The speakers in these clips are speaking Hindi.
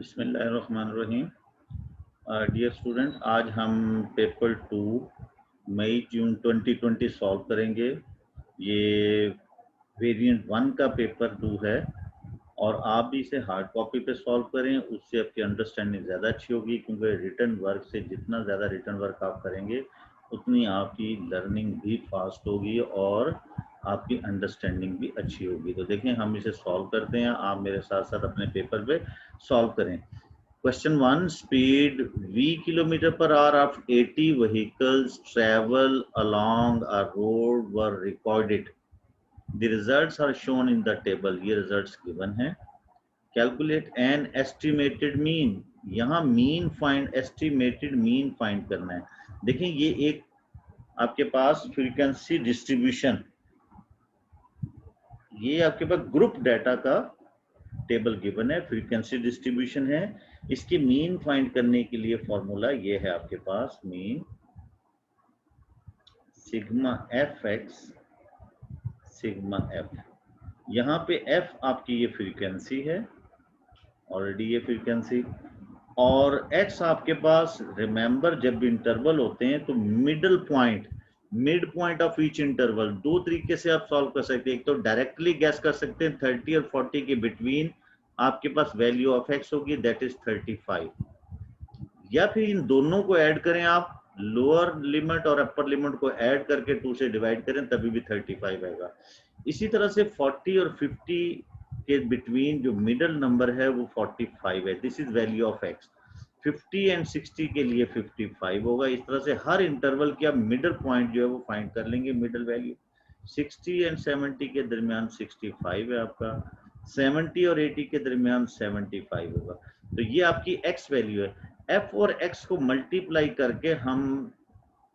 बिस्मिल्लाहिर्रहमानिर्रहीम। डियर स्टूडेंट, आज हम पेपर 2 मई जून 2020 सॉल्व करेंगे। ये वेरिएंट 1 का पेपर 2 है और आप भी इसे हार्ड कॉपी पे सॉल्व करें, उससे आपकी अंडरस्टैंडिंग ज़्यादा अच्छी होगी, क्योंकि रिटन वर्क से जितना ज़्यादा रिटन वर्क आप करेंगे उतनी आपकी लर्निंग भी फास्ट होगी और आपकी अंडरस्टैंडिंग भी अच्छी होगी। तो देखें, हम इसे सॉल्व करते हैं, आप मेरे साथ साथ अपने पेपर पे सॉल्व करें। Question 1, speed v kilometer per hour of 80 vehicles travel along a road were recorded. The results are shown in the table. ये results given हैं। Calculate an estimated mean. यहाँ mean find, estimated mean find करना है। देखें, ये एक आपके पास frequency distribution, ये आपके पास ग्रुप डाटा का टेबल गिवन है, फ्रीक्वेंसी डिस्ट्रीब्यूशन है। इसकी मीन फाइंड करने के लिए फॉर्मूला ये है आपके पास, mean sigma f x sigma f. यहाँ पे एफ आपकी ये फ्रीक्वेंसी है, ऑलरेडी ये फ्रीक्वेंसी, और एक्स आपके पास, रिमेंबर जब भी इंटरवल होते हैं तो mid point of each interval, दो तरीके से आप सॉल्व कर सकते हैं। एक तो डायरेक्टली गैस कर सकते हैं, 30 और 40 के बिटवीन आपके पास वैल्यू ऑफ एक्स होगी, दैट इज 35, या फिर इन दोनों को ऐड करें आप, लोअर लिमिट और अपर लिमिट को ऐड करके 2 से डिवाइड करें, तभी भी 35 आएगा। इसी तरह से 40 और 50 के बिटवीन जो मिडल नंबर है वो 45 है, this is value of x. 50 and 60 के लिए 55 होगा। इस तरह से हर इंटरवल की आप मिडल पॉइंट जो है वो फाइंड कर लेंगे, मिडल वैल्यू। 60 एंड 70 के दरमियान 65 है आपका, 70 और 80 के दरमियान 75 होगा। तो ये आपकी एक्स वैल्यू है। एफ और एक्स को मल्टीप्लाई करके हम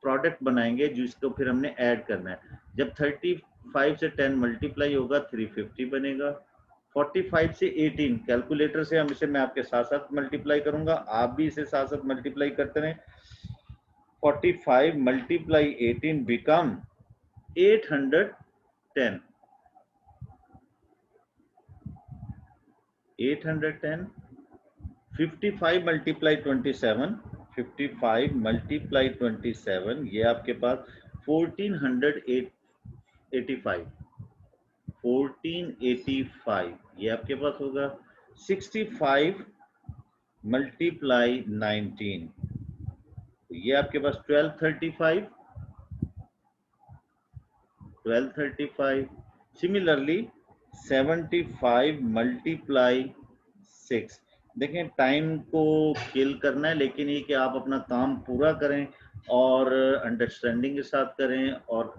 प्रोडक्ट बनाएंगे, जिसको फिर हमने ऐड करना है। जब 35 से 10 मल्टीप्लाई होगा 350 बनेगा। 45 से 18, कैलकुलेटर से हम इसे, मैं आपके साथ साथ मल्टीप्लाई करूंगा, आप भी इसे साथ साथ मल्टीप्लाई करते रहें। 45 मल्टीप्लाई 18 बिकम 810। 810। 55 मल्टीप्लाई 27, 55 मल्टीप्लाई 27, ये आपके पास 1485, 1485 ये आपके पास होगा। 65 मल्टीप्लाई 19, ये आपके पास 1235, 1235। Similarly 75 multiply 6। देखें, टाइम को किल करना है, लेकिन ये कि आप अपना काम पूरा करें और अंडरस्टैंडिंग के साथ करें, और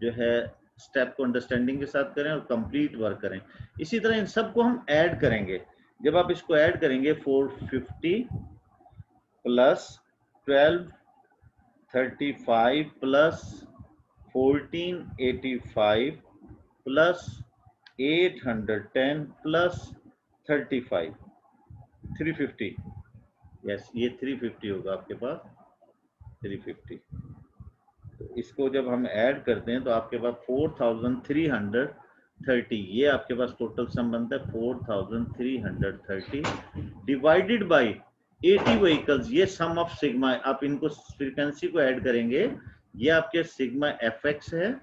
जो है स्टेप को अंडरस्टैंडिंग के साथ करें और कंप्लीट वर्क करें। इसी तरह इन सब को हम ऐड करेंगे। जब आप इसको ऐड करेंगे, 450 plus 1235 plus 1485 plus 810 plus 35, 350। Yes, ये 350 होगा आपके पास, 350। तो इसको जब हम ऐड करते हैं तो आपके पास 4330, ये आपके पास टोटल सम बनता है 4330 डिवाइडेड बाई 80 व्हीकल्स, ये सम ऑफ सिग्मा। आप इनको फ्रीक्वेंसी को ऐड करेंगे, ये आपके सिग्मा एफ एक्स है,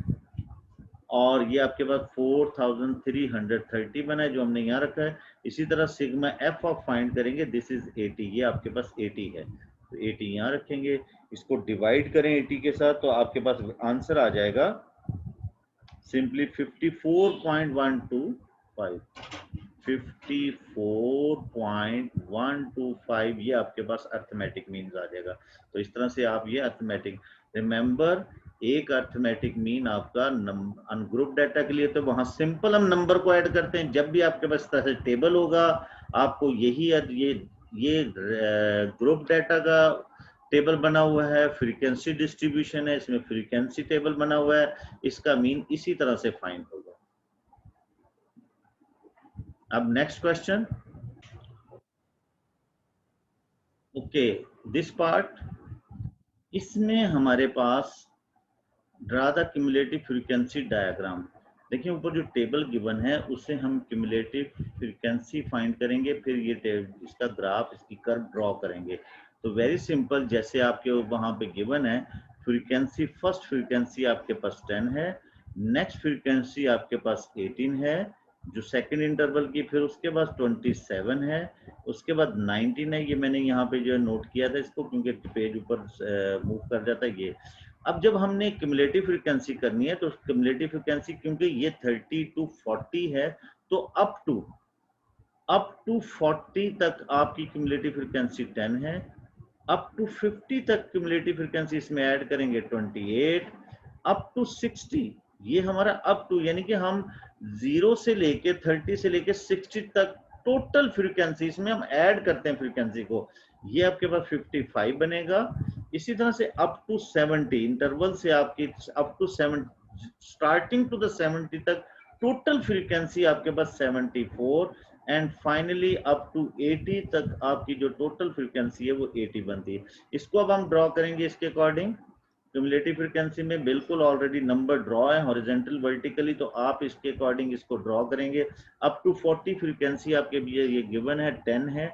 और ये आपके पास 4330 बना है जो हमने यहाँ रखा है। इसी तरह सिग्मा एफ ऑफ फाइंड करेंगे, दिस इज 80, ये आपके पास 80 है, तो 80 यहाँ रखेंगे। इसको डिवाइड करें 80 के साथ तो आपके पास आंसर आ जाएगा सिंपली 54.125, 54.125, ये आपके पास अर्थमेटिक मीन्स आ जाएगा। तो इस तरह से आप ये अर्थमेटिक, रिमेंबर, एक अर्थमेटिक मीन आपका अनग्रुप डाटा के लिए, तो वहां सिंपल हम नंबर को ऐड करते हैं। जब भी आपके पास तरह से टेबल होगा, आपको यही ये ग्रुप डाटा का टेबल बना हुआ है, फ्रीक्वेंसी डिस्ट्रीब्यूशन है, इसमें फ्रीक्वेंसी टेबल बना हुआ है, इसका मीन इसी तरह से फाइंड होगा। अब next question, okay, this part, इसमें हमारे पास draw the cumulative frequency diagram. देखिए ऊपर जो टेबल गिवन है उससे हम क्यूमुलेटिव फ्रीक्वेंसी फाइंड करेंगे, फिर ये इसका ग्राफ, इसकी कर्व ड्रॉ करेंगे। तो वेरी सिंपल, जैसे आपके वहां पे गिवन है फ्रीक्वेंसी, फर्स्ट फ्रीक्वेंसी आपके पास 10 है, नेक्स्ट फ्रीक्वेंसी आपके पास 18 है जो सेकंड इंटरवल की, फिर उसके बाद 27 है, उसके बाद 19 है। ये मैंने यहाँ पे जो है नोट किया था इसको, क्योंकि पेज ऊपर मूव कर जाता है ये। अब जब हमने क्यूमुलेटिव फ्रीक्वेंसी करनी है तो क्यूमुलेटिव फ्रीक्वेंसी, क्योंकि ये 30 to 40 है, तो अप टू 40 तक आपकी क्यूमुलेटिव फ्रीक्वेंसी 10 है, अप टू 50 तक क्यूमुलेटिव फ्रीक्वेंसी इसमें ऐड करेंगे 28, अप टू 60, ये हमारा अप टू, यानी कि हम 0 से लेके 30 से लेके 60 तक टोटल फ्रीक्वेंसी इसमें हम ऐड करते हैं फ्रीक्वेंसी को, ये आपके पास 55 बनेगा। इसी तरह से अप टू 70 इंटरवल से आपकी up to 7, starting to the 70 तक टोटल फ्रीक्वेंसी आपके पास 74, एंड फाइनली अप टू 80 तक आपकी जो टोटल फ्रीक्वेंसी है वो 80 बनती है। इसको अब हम ड्रॉ करेंगे इसके अकॉर्डिंग। क्यूमुलेटिव फ्रीक्वेंसी में बिल्कुल ऑलरेडी नंबर ड्रॉ है हॉरिजॉन्टल वर्टिकली, तो आप इसके अकॉर्डिंग इसको ड्रॉ करेंगे। अप टू 40 फ्रीक्वेंसी आपके ये गिवन है 10 है,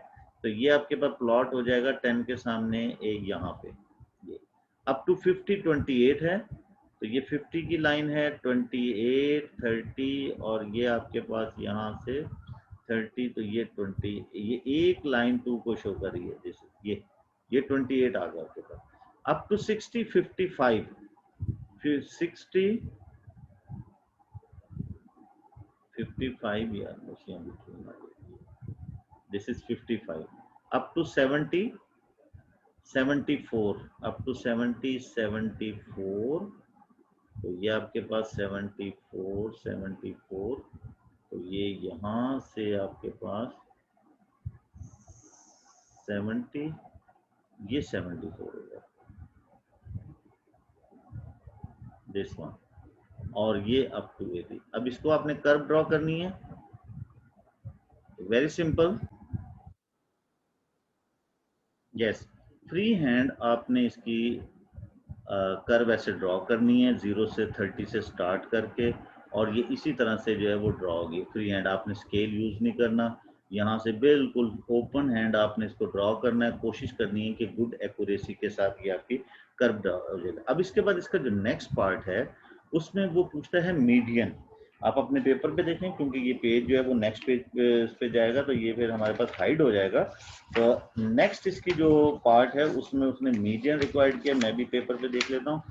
तो ये आपके पास प्लॉट हो जाएगा 10 के सामने एक यहाँ पे। ये अप टू 50 28 है, तो ये 50 की लाइन है, 28 30, और ये आपके पास यहाँ से 30, तो ये 20, ये एक लाइन 2 को शो कर रही है, जैसे ये 28 आ गया आपके पास। अप टू 60 55, फिर 60 55 यार, this is 55, up to 70 74, up to 70 74, तो ये आपके पास 74 74, तो ये यहाँ से आपके पास 70, ये 74 होगा, दिस वन, और ये अप टू 80। अब इसको आपने कर्व ड्रॉ करनी है, very simple, yes, free hand आपने इसकी कर्व ऐसे ड्रॉ करनी है 0 से 30 से स्टार्ट करके, और ये इसी तरह से जो है वो ड्रॉ होगी फ्री हैंड। आपने स्केल यूज नहीं करना, यहाँ से बिल्कुल ओपन हैंड आपने इसको ड्रॉ करना है, कोशिश करनी है कि गुड एक्यूरेसी के साथ ये आपकी कर्व ड्रॉ हो जाएगा। अब इसके बाद इसका जो नेक्स्ट पार्ट है उसमें वो पूछता है मीडियन। आप अपने पेपर पे देखें, क्योंकि ये पेज जो है वो नेक्स्ट पेज पे जाएगा, तो ये फिर हमारे पास हाइड हो जाएगा। तो नेक्स्ट इसकी जो पार्ट है उसमें उसने मीडियन रिक्वायर्ड किया, मैं भी पेपर पे देख लेता हूँ।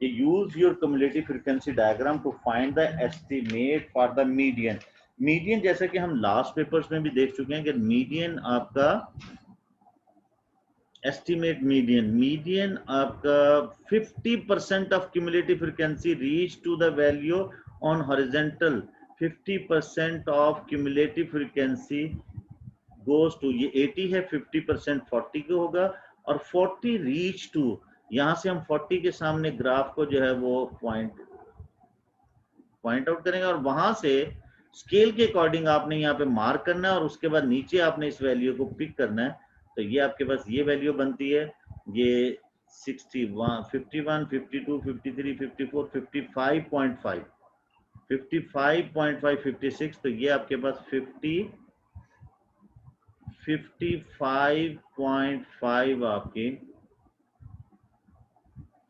ये use your cumulative frequency diagram to find the estimate for the median. Median जैसा कि हम लास्ट पेपर्स में भी देख चुके हैं कि मीडियन आपका एस्टिमेट मीडियन आपका 50% of cumulative frequency reach to the value on horizontal, 50% of cumulative frequency goes to, ये 80 है, 50% 40 को होगा, और 40 रीच टू, यहां से हम 40 के सामने ग्राफ को जो है वो पॉइंट आउट करेंगे, और वहां से स्केल के अकॉर्डिंग आपने यहाँ पे मार्क करना है, और उसके बाद नीचे आपने इस वैल्यू को पिक करना है। तो ये आपके पास ये वैल्यू बनती है, ये 61 51 52 53 54 55.5 55.5 56, तो ये आपके पास 55.5 आपके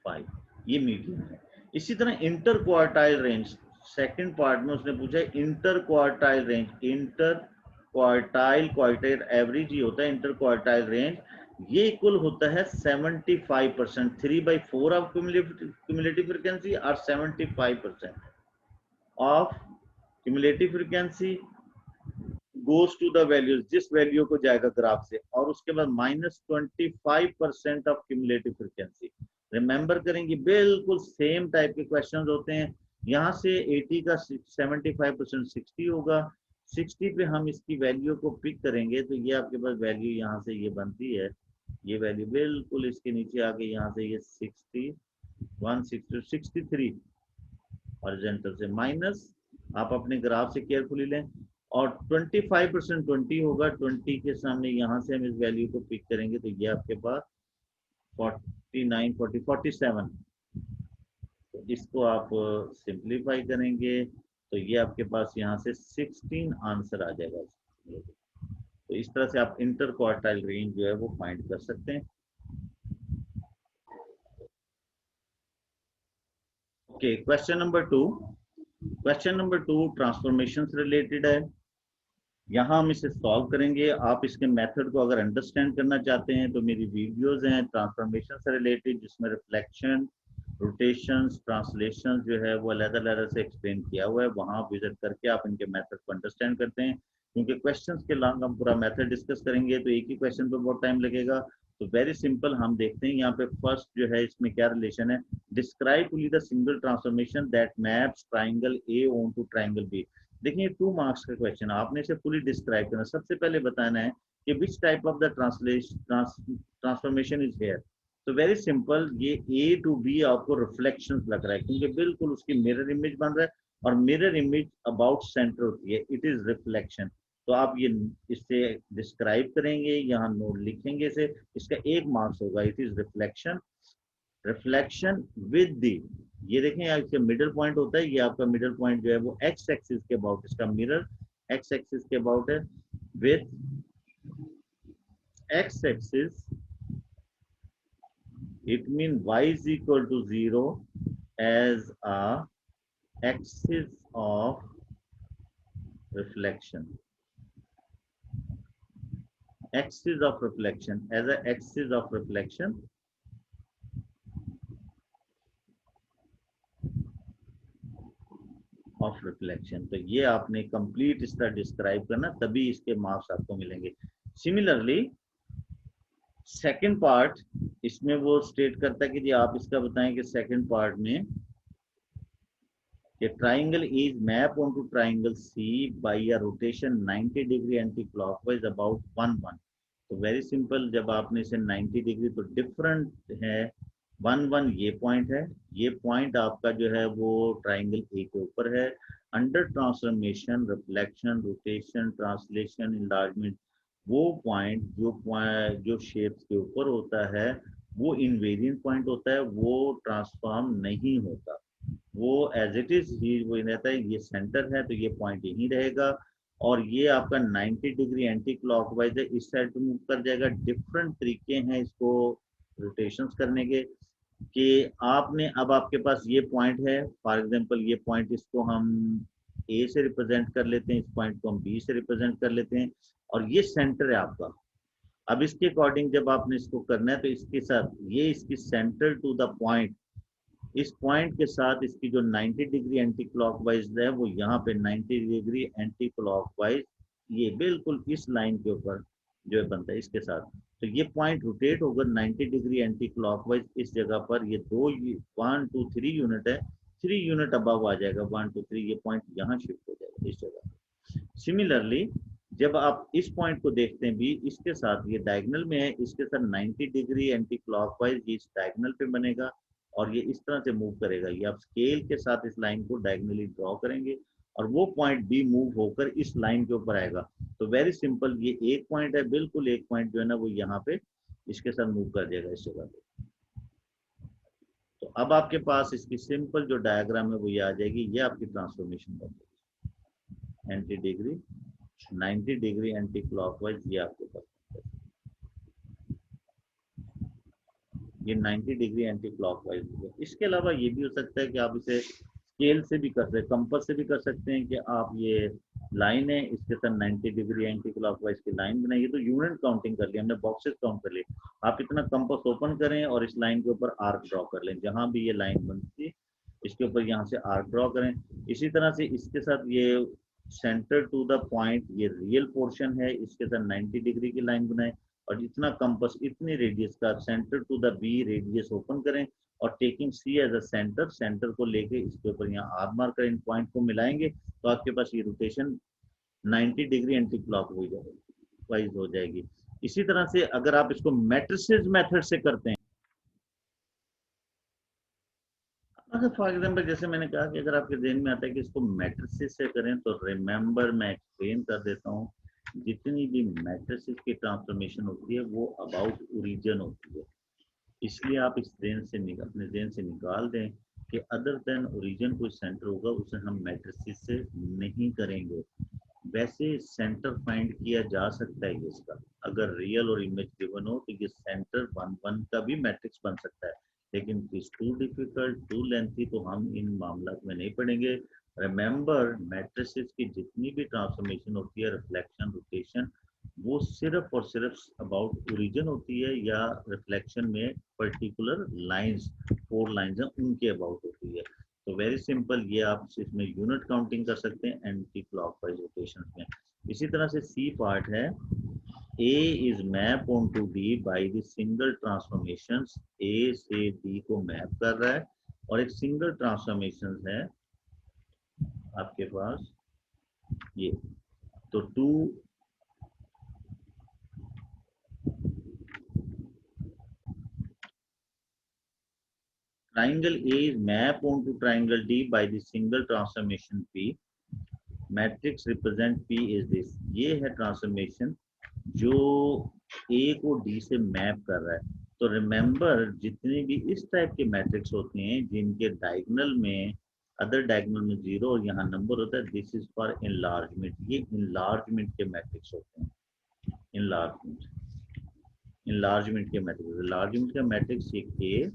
5, ये मीडियम है। इसी तरह inter quartile range, second part में उसने पूछा है inter quartile range, inter quartile average ही होता है इंटर क्वार्टाइल रेंज, ये इक्वल होता है 75%, 3/4 ऑफ क्यूमुलेटिव फ्रीक्वेंसी और 75% of cumulative frequency goes to the values, जिस वैल्यू को जाएगा ग्राफ से, और उसके बाद -25% ऑफ क्यूमुलेटिव फ्रीक्वेंसी। रिमेंबर करेंगे बिल्कुल सेम टाइप के क्वेश्चंस होते हैं। यहाँ से 80 का 75% 60 होगा, 60 पे हम इसकी वैल्यू को पिक करेंगे, तो ये आपके पास वैल्यू यहाँ से ये बनती है, ये वैल्यू बिल्कुल इसके नीचे आके यहाँ से ये 60 160 63 हॉरिजॉन्टल से माइनस, आप अपने ग्राफ से केयरफुली लें, और 25% 20 होगा, 20 के सामने यहाँ से हम इस वैल्यू को पिक करेंगे, तो ये आपके पास 49 40 47, तो इसको आप सिंप्लीफाई करेंगे, तो ये आपके पास यहाँ से 16 आंसर आ जाएगा। तो इस तरह से आप इंटर क्वार्टाइल रेंज जो है वो फाइंड कर सकते हैं। Okay, question number 2। Question number 2 transformation से रिलेटेड है। यहाँ हम इसे सॉल्व करेंगे। आप इसके मेथड को अगर अंडरस्टैंड करना चाहते हैं तो मेरी वीडियोस हैं ट्रांसफॉर्मेशन से रिलेटेड, जिसमें रिफ्लेक्शन, रोटेशन, ट्रांसलेशन जो है वो अलग अलग से एक्सप्लेन किया हुआ है। वहाँ विजिट करके आप इनके मेथड को अंडरस्टैंड करते हैं। क्योंकि क्वेश्चंस के लॉन्ग हम पूरा मेथड डिस्कस करेंगे तो एक ही क्वेश्चन पे बहुत टाइम लगेगा। तो वेरी सिंपल हम देखते हैं यहाँ पे फर्स्ट जो है इसमें क्या रिलेशन है। Describe the single transformation that maps triangle A on to triangle B. देखिए 2 मार्क्स का क्वेश्चन, आपने इसे पूरी डिस्क्राइब करना। सबसे पहले बताना है कि which type of the transformation is here. तो वेरी सिंपल, ये ए टू बी आपको रिफ्लेक्शन लग रहा है क्योंकि बिल्कुल उसकी मिरर इमेज बन रहा है और मिरर इमेज अबाउट सेंटर होती है, इट इज रिफ्लेक्शन। तो आप ये इससे डिस्क्राइब करेंगे, यहाँ नोट लिखेंगे इसे, इसका 1 मार्क्स होगा, it is reflection. Reflection with the, ये देखें यहाँ इसका मिडल पॉइंट होता है, ये आपका मिडल पॉइंट जो है वो एक्स एक्सिस के अबाउट, इसका मिरर एक्स एक्सिस के अबाउट है। With x axis it means y is equal to 0 as a axis of reflection. Axis of reflection, as a axis of reflection. Of reflection. तो ये आपने कंप्लीट इसका डिस्क्राइब करना, तभी इसके मार्क्स आपको मिलेंगे। सिमिलरली सेकंड पार्ट, इसमें वो स्टेट करता है कि जी आप इसका बताएं कि सेकंड पार्ट में कि triangle is map on to triangle C by a rotation 90 degree anticlockwise about 1 1। तो वेरी सिंपल, जब आपने इसे 90 डिग्री, तो डिफरेंट है 1 1, ये पॉइंट है, ये पॉइंट आपका जो है वो ट्राइंगल ए के ऊपर है। Under transformation, reflection, rotation, translation, enlargement, वो पॉइंट जो शेप्स के ऊपर होता है वो इनवेरिएंट पॉइंट होता है, वो ट्रांसफॉर्म नहीं होता, वो एज इट इज ही वही रहता है। ये सेंटर है तो ये पॉइंट यहीं रहेगा और ये आपका 90 डिग्री एंटी क्लॉकवाइज है, इस साइड पे मूव कर जाएगा। डिफरेंट तरीके हैं इसको रोटेशंस करने के, कि आपने अब आपके पास ये पॉइंट है, फॉर एग्जांपल ये पॉइंट, इसको हम ए से रिप्रेजेंट कर लेते हैं, इस पॉइंट को हम बी से रिप्रेजेंट कर लेते हैं और ये सेंटर है आपका। अब इसके अकॉर्डिंग जब आपने इसको करना है तो इसके साथ ये इसकी सेंटर टू द पॉइंट, इस पॉइंट के साथ इसकी जो 90 डिग्री एंटी क्लॉकवाइज है वो यहाँ पे 90 डिग्री एंटी क्लॉकवाइज, ये बिल्कुल इस लाइन के ऊपर जो है बनता है इसके साथ। तो ये पॉइंट रोटेट होकर 90 डिग्री एंटी क्लॉकवाइज इस जगह पर, ये 1 2 3 यूनिट है, 3 यूनिट अबव आ जाएगा, 1 2 3, ये पॉइंट यहाँ शिफ्ट हो जाएगा इस जगह। सिमिलरली जब आप इस पॉइंट को देखते हैं भी, इसके साथ ये डायगोनल में है, इसके साथ 90 डिग्री एंटी क्लॉकवाइज ये इस डायगोनल पे बनेगा और ये इस तरह से मूव करेगा। ये आप स्केल के साथ इस लाइन को डायगोनली ड्रॉ करेंगे और वो पॉइंट बी मूव होकर इस लाइन के ऊपर आएगा। तो वेरी सिंपल, ये एक पॉइंट है, बिल्कुल एक पॉइंट जो है ना वो यहाँ पे इसके साथ मूव कर देगा इस जगह पे। तो अब आपके पास इसकी सिंपल जो डायग्राम है वो ये आ जाएगी, ये आपकी ट्रांसफॉर्मेशन बन जाएगी। Anti degree 90 degree anti clockwise, ये आपके पास ये 90 डिग्री एंटी क्लॉकवाइज है। इसके अलावा ये भी हो सकता है कि आप इसे स्केल से भी कर सकते हैं, कंपास से भी कर सकते हैं कि आप ये लाइन है इसके साथ 90 डिग्री एंटी क्लॉकवाइज की लाइन बनाइए। तो यूनिट काउंटिंग कर लिया हमने, बॉक्सेस काउंट कर लिए। आप इतना कंपास ओपन करें और इस लाइन के ऊपर आर्क ड्रॉ कर लें, जहां भी ये लाइन बनती है इसके ऊपर यहाँ से आर्क ड्रॉ करें। इसी तरह से इसके साथ ये सेंटर टू द पॉइंट, ये रियल पोर्शन है, इसके साथ 90 डिग्री की लाइन बनाएं और इतना कंपास, इतनी रेडियस का centre to the B radius open करें और taking C as a centre, centre को लेके इसके ऊपर यहाँ आर मार्क करें, इन पॉइंट को मिलाएंगे तो आपके पास ये rotation 90 degree anti clock wise हो जाएगी। इसी तरह से अगर आप इसको मैट्रिसेस मेथड से करते हैं, अगर फॉर एग्जाम्पल जैसे मैंने कहा कि अगर आपके ध्यान में आता है कि इसको मैट्रिसेस से करें, तो रिमेंबर मैं एक्सप्लेन कर देता हूँ, जितनी भी मैट्रिसेस की ट्रांसफॉर्मेशन होती है वो अबाउट ओरिजिन होती है। इसलिए आप इस जेन से अपने जेन से निकाल दें कि अदर देन ओरिजिन कोई सेंटर होगा उसे हम मैट्रिसेस से नहीं करेंगे। वैसे सेंटर फाइंड किया जा सकता है इसका, अगर रियल और इमेज गिवन हो तो ये सेंटर 1 1 का भी मैट्रिक्स बन सकता है, लेकिन is too difficult to lengthy तो हम इन मामला में नहीं पढ़ेंगे। रिमेंबर मैट्रिसेस की जितनी भी ट्रांसफॉर्मेशन होती है, रिफ्लेक्शन, रोटेशन, वो सिर्फ और सिर्फ अबाउट ओरिजिन होती है, या रिफ्लेक्शन में पर्टिकुलर लाइंस, 4 लाइंस हैं उनके अबाउट होती है। तो वेरी सिंपल, ये आप इसमें यूनिट काउंटिंग कर सकते हैं एंटी क्लॉकवाइज रोटेशन में। इसी तरह से सी पार्ट है, A is map onto D by the single transformations, A से D को मैप कर रहा है, और एक सिंगल ट्रांसफॉर्मेशन है आपके पास ये, तो 2 triangle A is map onto triangle D by the single transformation P. Matrix represent P is this, ये है ट्रांसफॉर्मेशन जो A को D से मैप कर रहा है। तो रिमेंबर जितने भी इस टाइप के मैट्रिक्स होते हैं जिनके डायगोनल में, अदर डायगोनल में 0 और यहाँ नंबर होता है, दिस इज फॉर इनलार्जमेंट, ये इनलार्जमेंट के मैट्रिक्स होते हैं। इनलार्जमेंट के मैट्रिक्स, इनलार्जमेंट का मैट्रिक्स ये K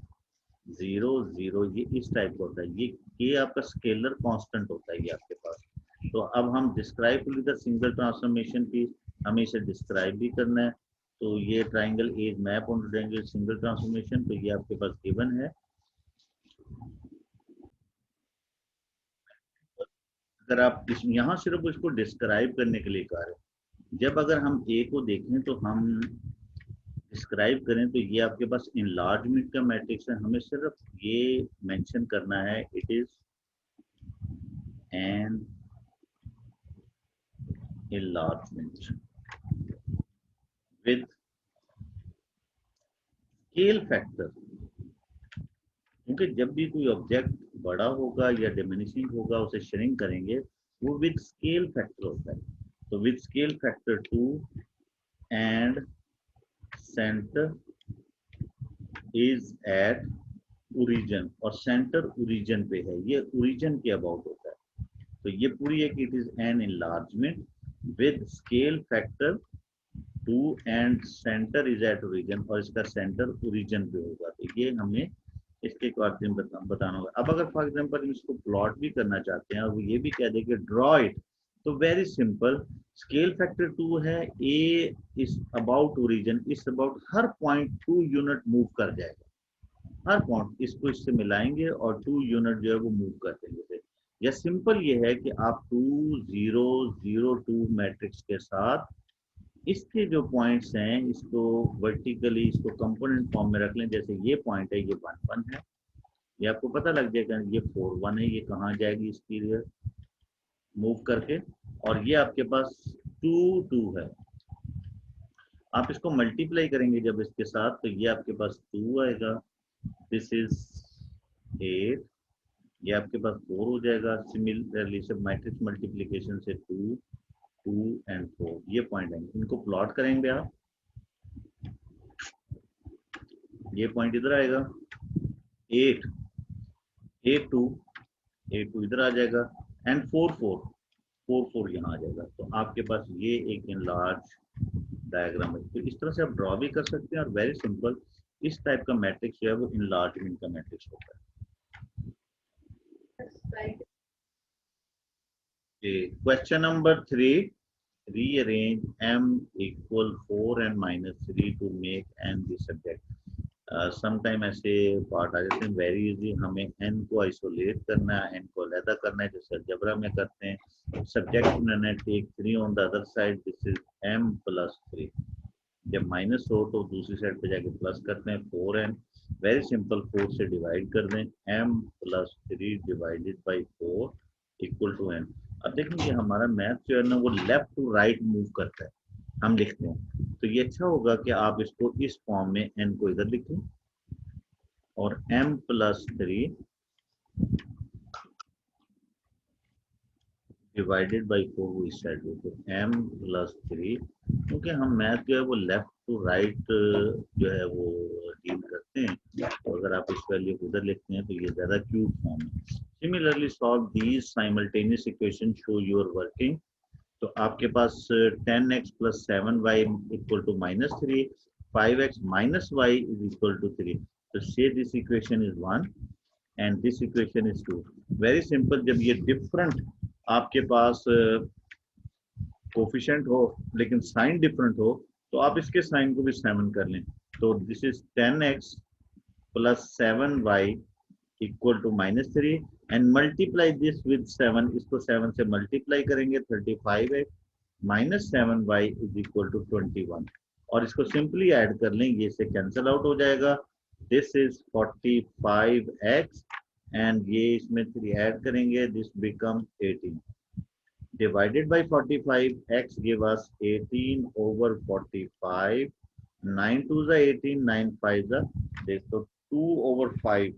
0 0 ये इस टाइप का होता है, ये K आपका स्केलर कांस्टेंट होता है ये आपके पास। तो अब हम डिस्क्राइब द सिंगल ट्रांसफॉर्मेशन की, हमें इसे डिस्क्राइब भी करना है। तो ये triangle as map on triangle single transformation, तो ये आपके पास गिवन है। अगर आप इस यहाँ सिर्फ इसको डिस्क्राइब करने के लिए कह रहे हैं, जब अगर हम ए को देखें तो हम डिस्क्राइब करें तो ये आपके पास इनलार्जमेंट का मैट्रिक्स है, हमें सिर्फ ये मेंशन करना है, it is an enlargement with scale factor, क्योंकि जब भी कोई ऑब्जेक्ट बड़ा होगा या डिमिनिशिंग होगा उसे श्रिंक करेंगे, वो विद स्केल फैक्टर होता है। तो with scale factor 2 and centre is at origin, और सेंटर ओरिजिन पे है, ये ओरिजिन के अबाउट होता है। तो ये पूरी है कि it is an enlargement with scale factor 2 and centre is at origin, और इसका सेंटर ओरिजिन पे होगा। तो ये हमें इसके क्वेश्चन बताना होगा। अब अगर फॉर एग्जांपल इसको प्लॉट भी करना चाहते हैं और वो ये भी कह दे कि ड्रॉ इट, तो वेरी सिंपल, स्केल फैक्टर 2 है, ए इज अबाउट ओरिजिन, इस about her point 2 unit move कर जाएगा, हर पॉइंट इसको इससे मिलाएंगे और 2 यूनिट जो है वो मूव कर देंगे। या सिंपल ये है कि आप 2 0 0 2 मैट्रिक्स के साथ इसके जो पॉइंट्स हैं इसको वर्टिकली इसको कंपोनेंट फॉर्म में रख लें। जैसे ये पॉइंट है, ये 1 1 है, ये आपको पता लग जाएगा, ये 4 1 है, ये कहाँ जाएगी इसकी मूव करके, और ये आपके पास 2 2 है। आप इसको मल्टीप्लाई करेंगे जब इसके साथ, तो ये आपके पास 2 आएगा, दिस इज 8, ये आपके पास 4 हो जाएगा। सिमिलरली सब मैट्रिक्स मल्टीप्लीकेशन से 2 2 एंड 4 ये पॉइंट आएंगे, इनको प्लॉट करेंगे आप, ये पॉइंट इधर आएगा 8 8 2 8 2 इधर आ जाएगा, एंड 4 4 4 4 यहाँ आ जाएगा। तो आपके पास ये एक इनलार्ज डायग्राम है। तो इस तरह से आप ड्रॉ भी कर सकते हैं, और वेरी सिंपल इस टाइप का मैट्रिक्स जो है वो इनलार्जमेंट का मैट्रिक्स होता है। Question number 3, rearrange m equal 4 and minus 3 to make n the subject. Sometime ऐसे पार्ट आ जाते हैं वेरी इजी, हमें n को आइसोलेट करना है, n को अलहदा करना है, जैसे अलजेब्रा में करते हैं। सब्जेक्ट मैंने take 3 on the other side, this is m plus 3, जब माइनस हो तो दूसरी साइड पे जाके प्लस करते हैं 4n, वेरी सिंपल, 4 से डिवाइड कर दें, m plus 3 divided by 4 equal to n। अब देखेंगे हमारा मैथ जो है ना वो लेफ्ट टू राइट मूव करता है, हम लिखते हैं, तो ये अच्छा होगा कि आप इसको इस फॉर्म में n को इधर लिखें और m प्लस 3 डिवाइडेड बाई 4 वो इस साइड में, तो m प्लस 3, क्योंकि हम मैथ जो है वो लेफ्ट टू राइट जो है वो डील करते हैं। तो अगर आप इस वैल्यू को उधर लिखते हैं तो ये ज्यादा क्यूट फॉर्म है। Similarly solve these simultaneous equation, show your working. तो आपके पास 10x + 7y = -3, 5x - y = 3. So say this equation is 1 and this equation is 2. Very simple. जब ये different आपके पास कोफिशिएंट हो लेकिन साइन डिफरेंट हो तो आप इसके साइन को भी 7 कर लें। तो this is 10x + 7y = -3 and multiply this with 7, इसको 7 से मल्टीप्लाई करेंगे 35x - 7y = 21 और इसको सिंपली ऐड कर लें, ये से कैंसिल आउट हो जाएगा। दिस इज 45x एंड ये इसमें 3 ऐड करेंगे, this become 18 divided by 45. X give us 18 over 45. 9 2 is 18, 9 5 is देखो 2 over 5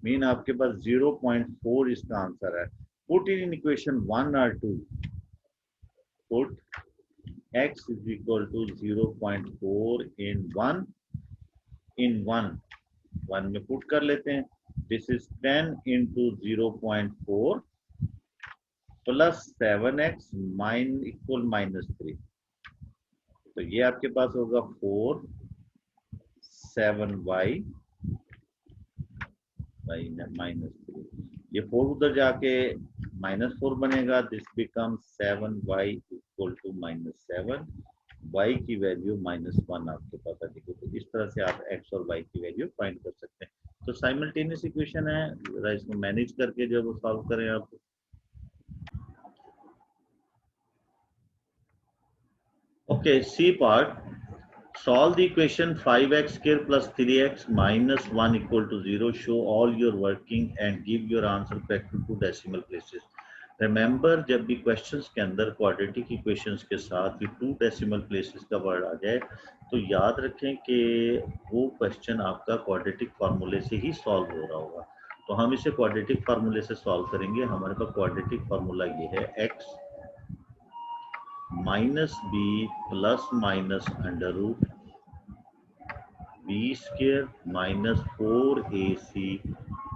मीन आपके पास 0.4 इसका आंसर है। Put it in equation 1 or 2. Put x is equal to 0.4 in 1 में पुट कर लेते हैं। This is 10 into 0.4 + 7x = -3। तो ये आपके पास होगा 4 7y -3। ये 4 उधर जाके -4 बनेगा, दिस बिकम 7y = -7। y की वैल्यू -1 आपके पास आ जाएगी। तो इस तरह से आप x और y की वैल्यू फाइंड कर सकते हैं। तो साइमल्टेनियस इक्वेशन है, जरा इसको मैनेज करके जब वो सॉल्व करें आप। Okay, C part. Solve the equation 5x² + 3x - 1 = 0. Show all your working and give your answer back to 2 decimal places. Remember, जब भी क्वेश्चंस के अंदर क्वाड्रेटिक इक्वेशंस के साथ भी 2 डेसिमल प्लेसेस का वर्ड आ जाए तो याद रखें कि वो क्वेश्चन आपका क्वाड्रेटिक फार्मूले से ही सॉल्व हो रहा होगा। तो हम इसे क्वाड्रेटिक फार्मूले से सॉल्व करेंगे। हमारे पास क्वाड्रेटिक फार्मूला ये है x - b + -√b² - 4ac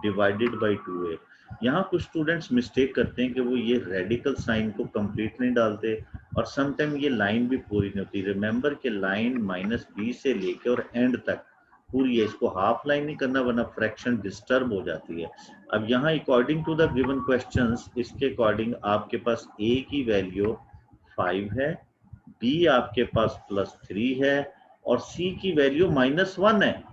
divided by 2a। यहाँ कुछ स्टूडेंट्स मिस्टेक करते हैं कि वो ये रेडिकल साइन को कंप्लीट नहीं डालते और समटाइम ये लाइन भी पूरी नहीं होती। रिमेंबर कि लाइन -b से लेके और एंड तक पूरी है, इसको हाफ लाइन नहीं करना वरना फ्रैक्शन डिस्टर्ब हो जाती है। अब यहाँ according to the given questions, इसके अकॉर्डिंग आपके पास a की वैल्यू 5 है, b आपके पास +3 है और c की वैल्यू -1 है,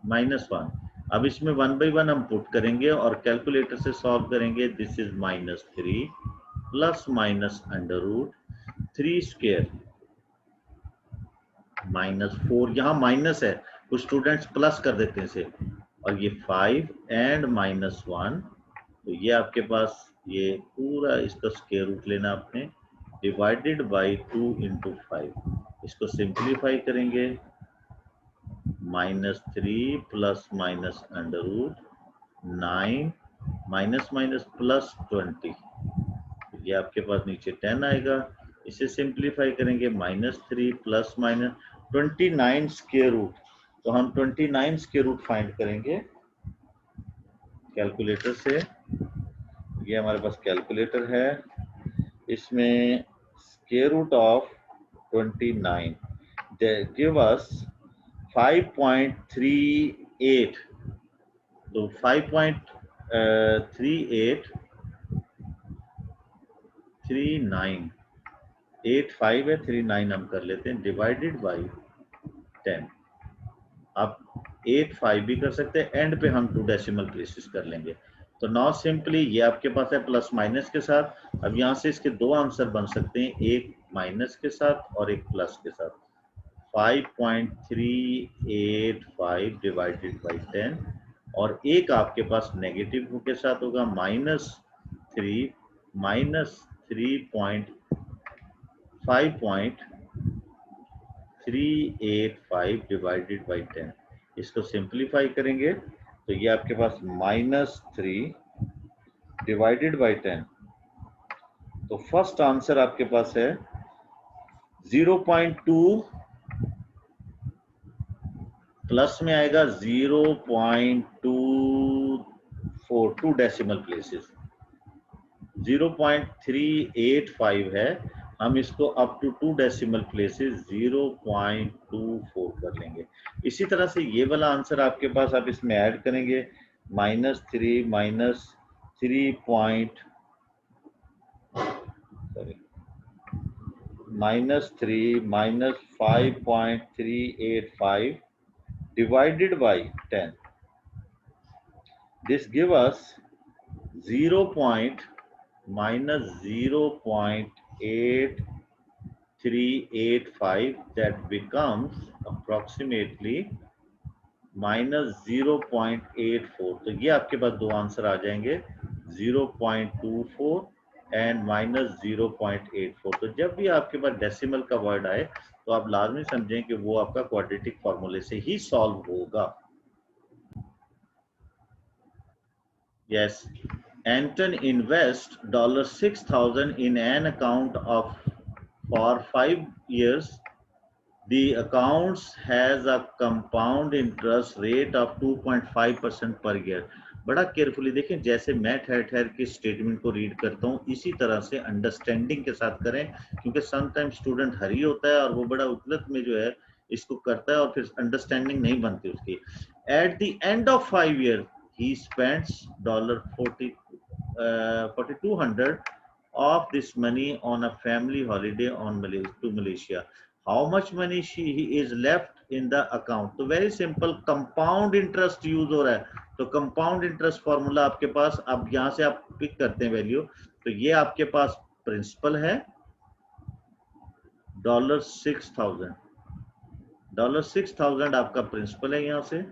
-1। अब इसमें 1/1 हम पुट करेंगे और कैलकुलेटर से सॉल्व करेंगे। दिस इज -3 + -√3² -4, यहाँ माइनस है, कुछ स्टूडेंट्स प्लस कर देते हैं इसे, और ये 5 एंड -1। तो ये आपके पास ये पूरा इसका स्क्वायर रूट लेना आपने, डिवाइडेड बाय 2 × 5। इसको सिंप्लीफाई करेंगे, -3 + -√9 -+ 20। ये आपके पास नीचे 10 आएगा। इसे सिंप्लीफाई करेंगे, -3 + -29 स्क्वायर रूट। तो हम 29 स्क्वायर रूट फाइंड करेंगे कैलकुलेटर से। ये हमारे पास कैलकुलेटर है, इसमें square root of 29 they give us 5.38। तो 5.3839 85 है, 39 हम कर लेते हैं, डिवाइडेड बाई 10। आप 85 भी कर सकते हैं, एंड पे हम 2 डेसिमल प्लेसेस कर लेंगे। तो नाउ सिंपली ये आपके पास है प्लस माइनस के साथ। अब यहाँ से इसके 2 आंसर बन सकते हैं, एक माइनस के साथ और एक प्लस के साथ। 5.385 डिवाइडेड बाई 10 और एक आपके पास नेगेटिव के साथ होगा -3 -3.585 डिवाइडेड बाई 10। इसको सिंप्लीफाई करेंगे तो ये आपके पास -3 डिवाइडेड बाई 10। तो फर्स्ट आंसर आपके पास है 0.2 प्लस में आएगा 0.242 2 डेसिमल प्लेसेस, 0.385 है, हम इसको अप टू 2 डेसिमल प्लेसेस 0.24 कर लेंगे। इसी तरह से ये वाला आंसर आपके पास, आप इसमें ऐड करेंगे -3 -5.385 divided by 10. This give us 0.8385, that becomes approximately -0.84। तो ये आपके पास दो आंसर आ जाएंगे, 0.24 एंड -0.84। तो जब भी आपके पास डेसिमल का वर्ड आए तो आप लाजमी समझें कि वो आपका क्वाड्रेटिक फॉर्मूले से ही सॉल्व होगा। Yes, Anton invest $6,000 in an account of for 5 years. The accounts has a compound interest rate of 2.5% per year. बड़ा केयरफुली देखें, जैसे मैं ठहर ठहर के स्टेटमेंट को रीड करता हूँ इसी तरह से अंडरस्टैंडिंग के साथ करें, क्योंकि समटाइम स्टूडेंट हरी होता है और वो बड़ा उतलत में जो है इसको करता है और फिर अंडरस्टैंडिंग नहीं बनती उसकी। At the end of 5 years he spends $4,200 of this money on a family holiday to Malaysia. How much money he is left in the account? तो very simple, compound interest use हो रहा है, तो कंपाउंड इंटरेस्ट फॉर्मूला आपके पास, अब यहां से आप पिक करते हैं वैल्यू, तो ये आपके पास प्रिंसिपल है $6,000 आपका प्रिंसिपल है यहां से,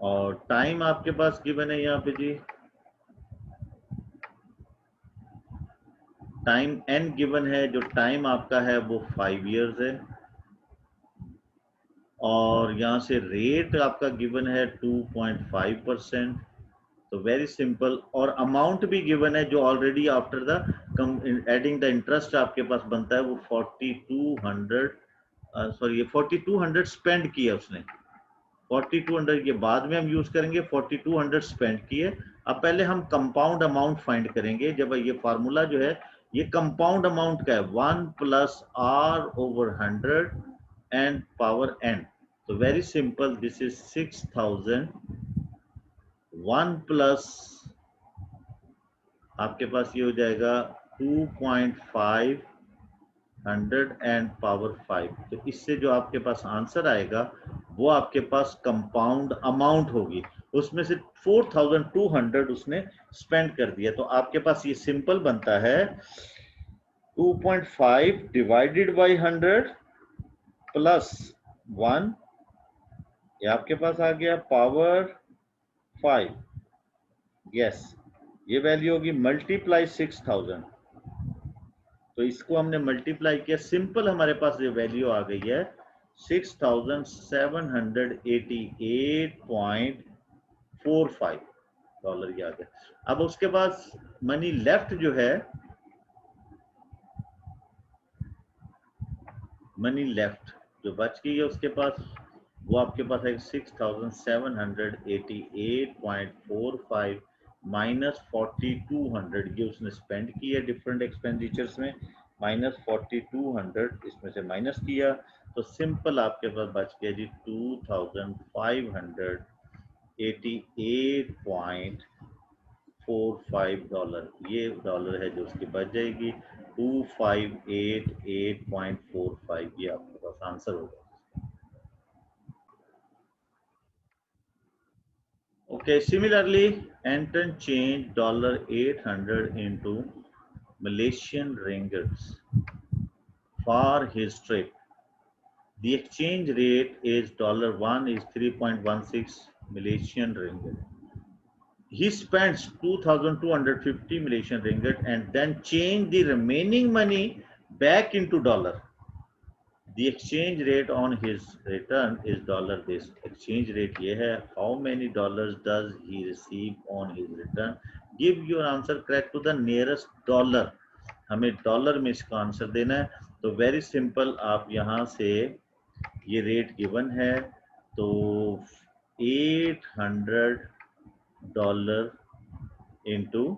और टाइम आपके पास गिवन है यहाँ पे जी, टाइम n गिवन है, जो टाइम आपका है वो 5 years है, और यहाँ से रेट आपका गिवन है 2.5%। तो वेरी सिंपल, और अमाउंट भी गिवन है जो already after the adding the interest आपके पास बनता है वो 4200 स्पेंड किया उसने, 4200 ये बाद में हम यूज करेंगे, 4200 स्पेंड किए। अब पहले हम कंपाउंड अमाउंट फाइंड करेंगे, जब ये फार्मूला जो है ये कंपाउंड अमाउंट का है 1 + r/100 एंड पावर n। तो very simple, this is 6000, 1 plus आपके पास ये हो जाएगा 2.500 एंड पावर 5। तो इससे जो आपके पास आंसर आएगा वो आपके पास कंपाउंड अमाउंट होगी, उसमें से 4200 उसने स्पेंड कर दिया। तो आपके पास ये सिंपल बनता है 2.5 डिवाइडेड बाई 100 प्लस 1, ये आपके पास आ गया पावर 5। यस, ये वैल्यू होगी मल्टीप्लाई 6000। तो इसको हमने मल्टीप्लाई किया, सिंपल हमारे पास ये वैल्यू आ गई है $6,788.45 ये आ गया। अब उसके बाद मनी लेफ्ट जो है, मनी लेफ्ट जो बच गई है उसके पास, वो आपके पास है 6,788.45 माइनस 4200, ये उसने स्पेंड किया डिफरेंट एक्सपेंडिचर्स में, माइनस 4200 इसमें से माइनस किया, तो सिंपल आपके पास बच गया जी $2,588.45। ये डॉलर है जो उसकी बच जाएगी, 2588.45, ये आपके पास आंसर होगा। Okay, similarly, Anton changed $800 into Malaysian ringgits for his trip. The exchange rate is $1 is 3.16 Malaysian ringgit. He spends 2,250 Malaysian ringgit and then change the remaining money back into dollar. The exchange rate on his return is dollar. This exchange rate ये है, how many dollars does he receive on his return? Give your answer correct to the nearest dollar. हमें डॉलर में इसका आंसर देना है। तो वेरी सिंपल, आप यहाँ से ये रेट गिवन है, तो $800 into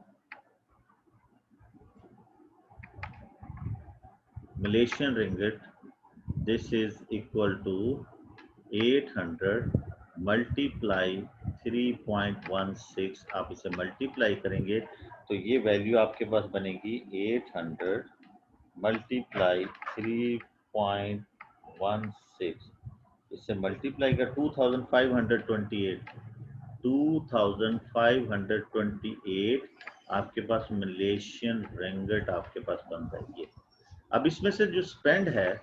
Malaysian ringgit, this is equal to 800 multiply 3.16, आप इसे मल्टीप्लाई करेंगे तो ये वैल्यू आपके पास बनेगी 800 मल्टीप्लाई 3.16, इससे मल्टीप्लाई कर 2528 आपके पास मलेशियन रिंगिट आपके पास बन जाएगी। अब इसमें से जो स्पेंड है,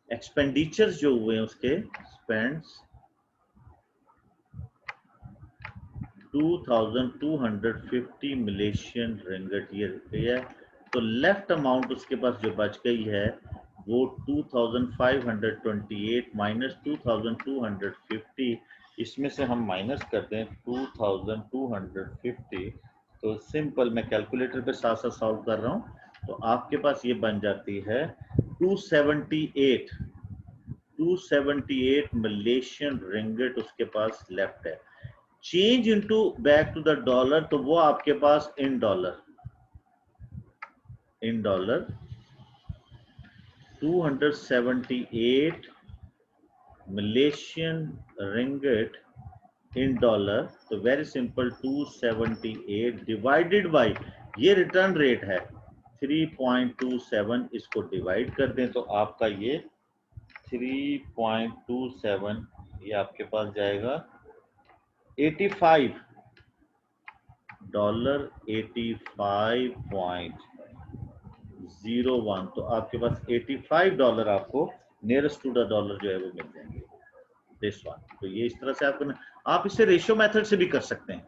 एक्सपेंडिचर्स जो हुए हैं उसके स्पेंड्स 2250 मलेशियन रिंगिट ये है, तो लेफ्ट अमाउंट उसके पास जो बच गई है वो 2528 माइनस 2250, इसमें से हम माइनस कर दें 2250, तो सिंपल मैं कैलकुलेटर पे साथ साथ सॉल्व कर रहा हूँ, तो आपके पास ये बन जाती है 278 मलेशियन रिंगिट उसके पास लेफ्ट है। Change into back to the dollar, तो वो आपके पास in dollar 278 Malaysian ringgit in dollar, तो वेरी सिंपल 278 डिवाइडेड बाय ये रिटर्न रेट है 3.27, इसको डिवाइड कर दें तो आपका ये 3.27 ये आपके पास जाएगा $85, 85.01, तो आपके पास $85 आपको नियरेस्ट टू द डॉलर जो है वो मिल जाएंगे, दिस वन। तो ये इस तरह से आप इसे रेशियो मेथड से भी कर सकते हैं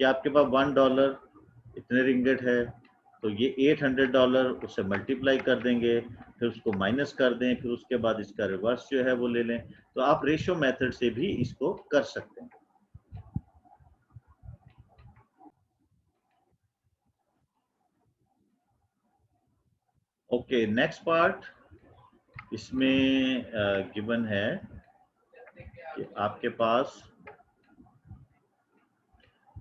कि आपके पास $1 इतने रिंगिट है, तो ये $800 उससे मल्टीप्लाई कर देंगे, फिर उसको माइनस कर दें, फिर उसके बाद इसका रिवर्स जो है वो ले लें, तो आप रेशियो मेथड से भी इसको कर सकते हैं। ओके, नेक्स्ट पार्ट, इसमें गिवन है कि आपके पास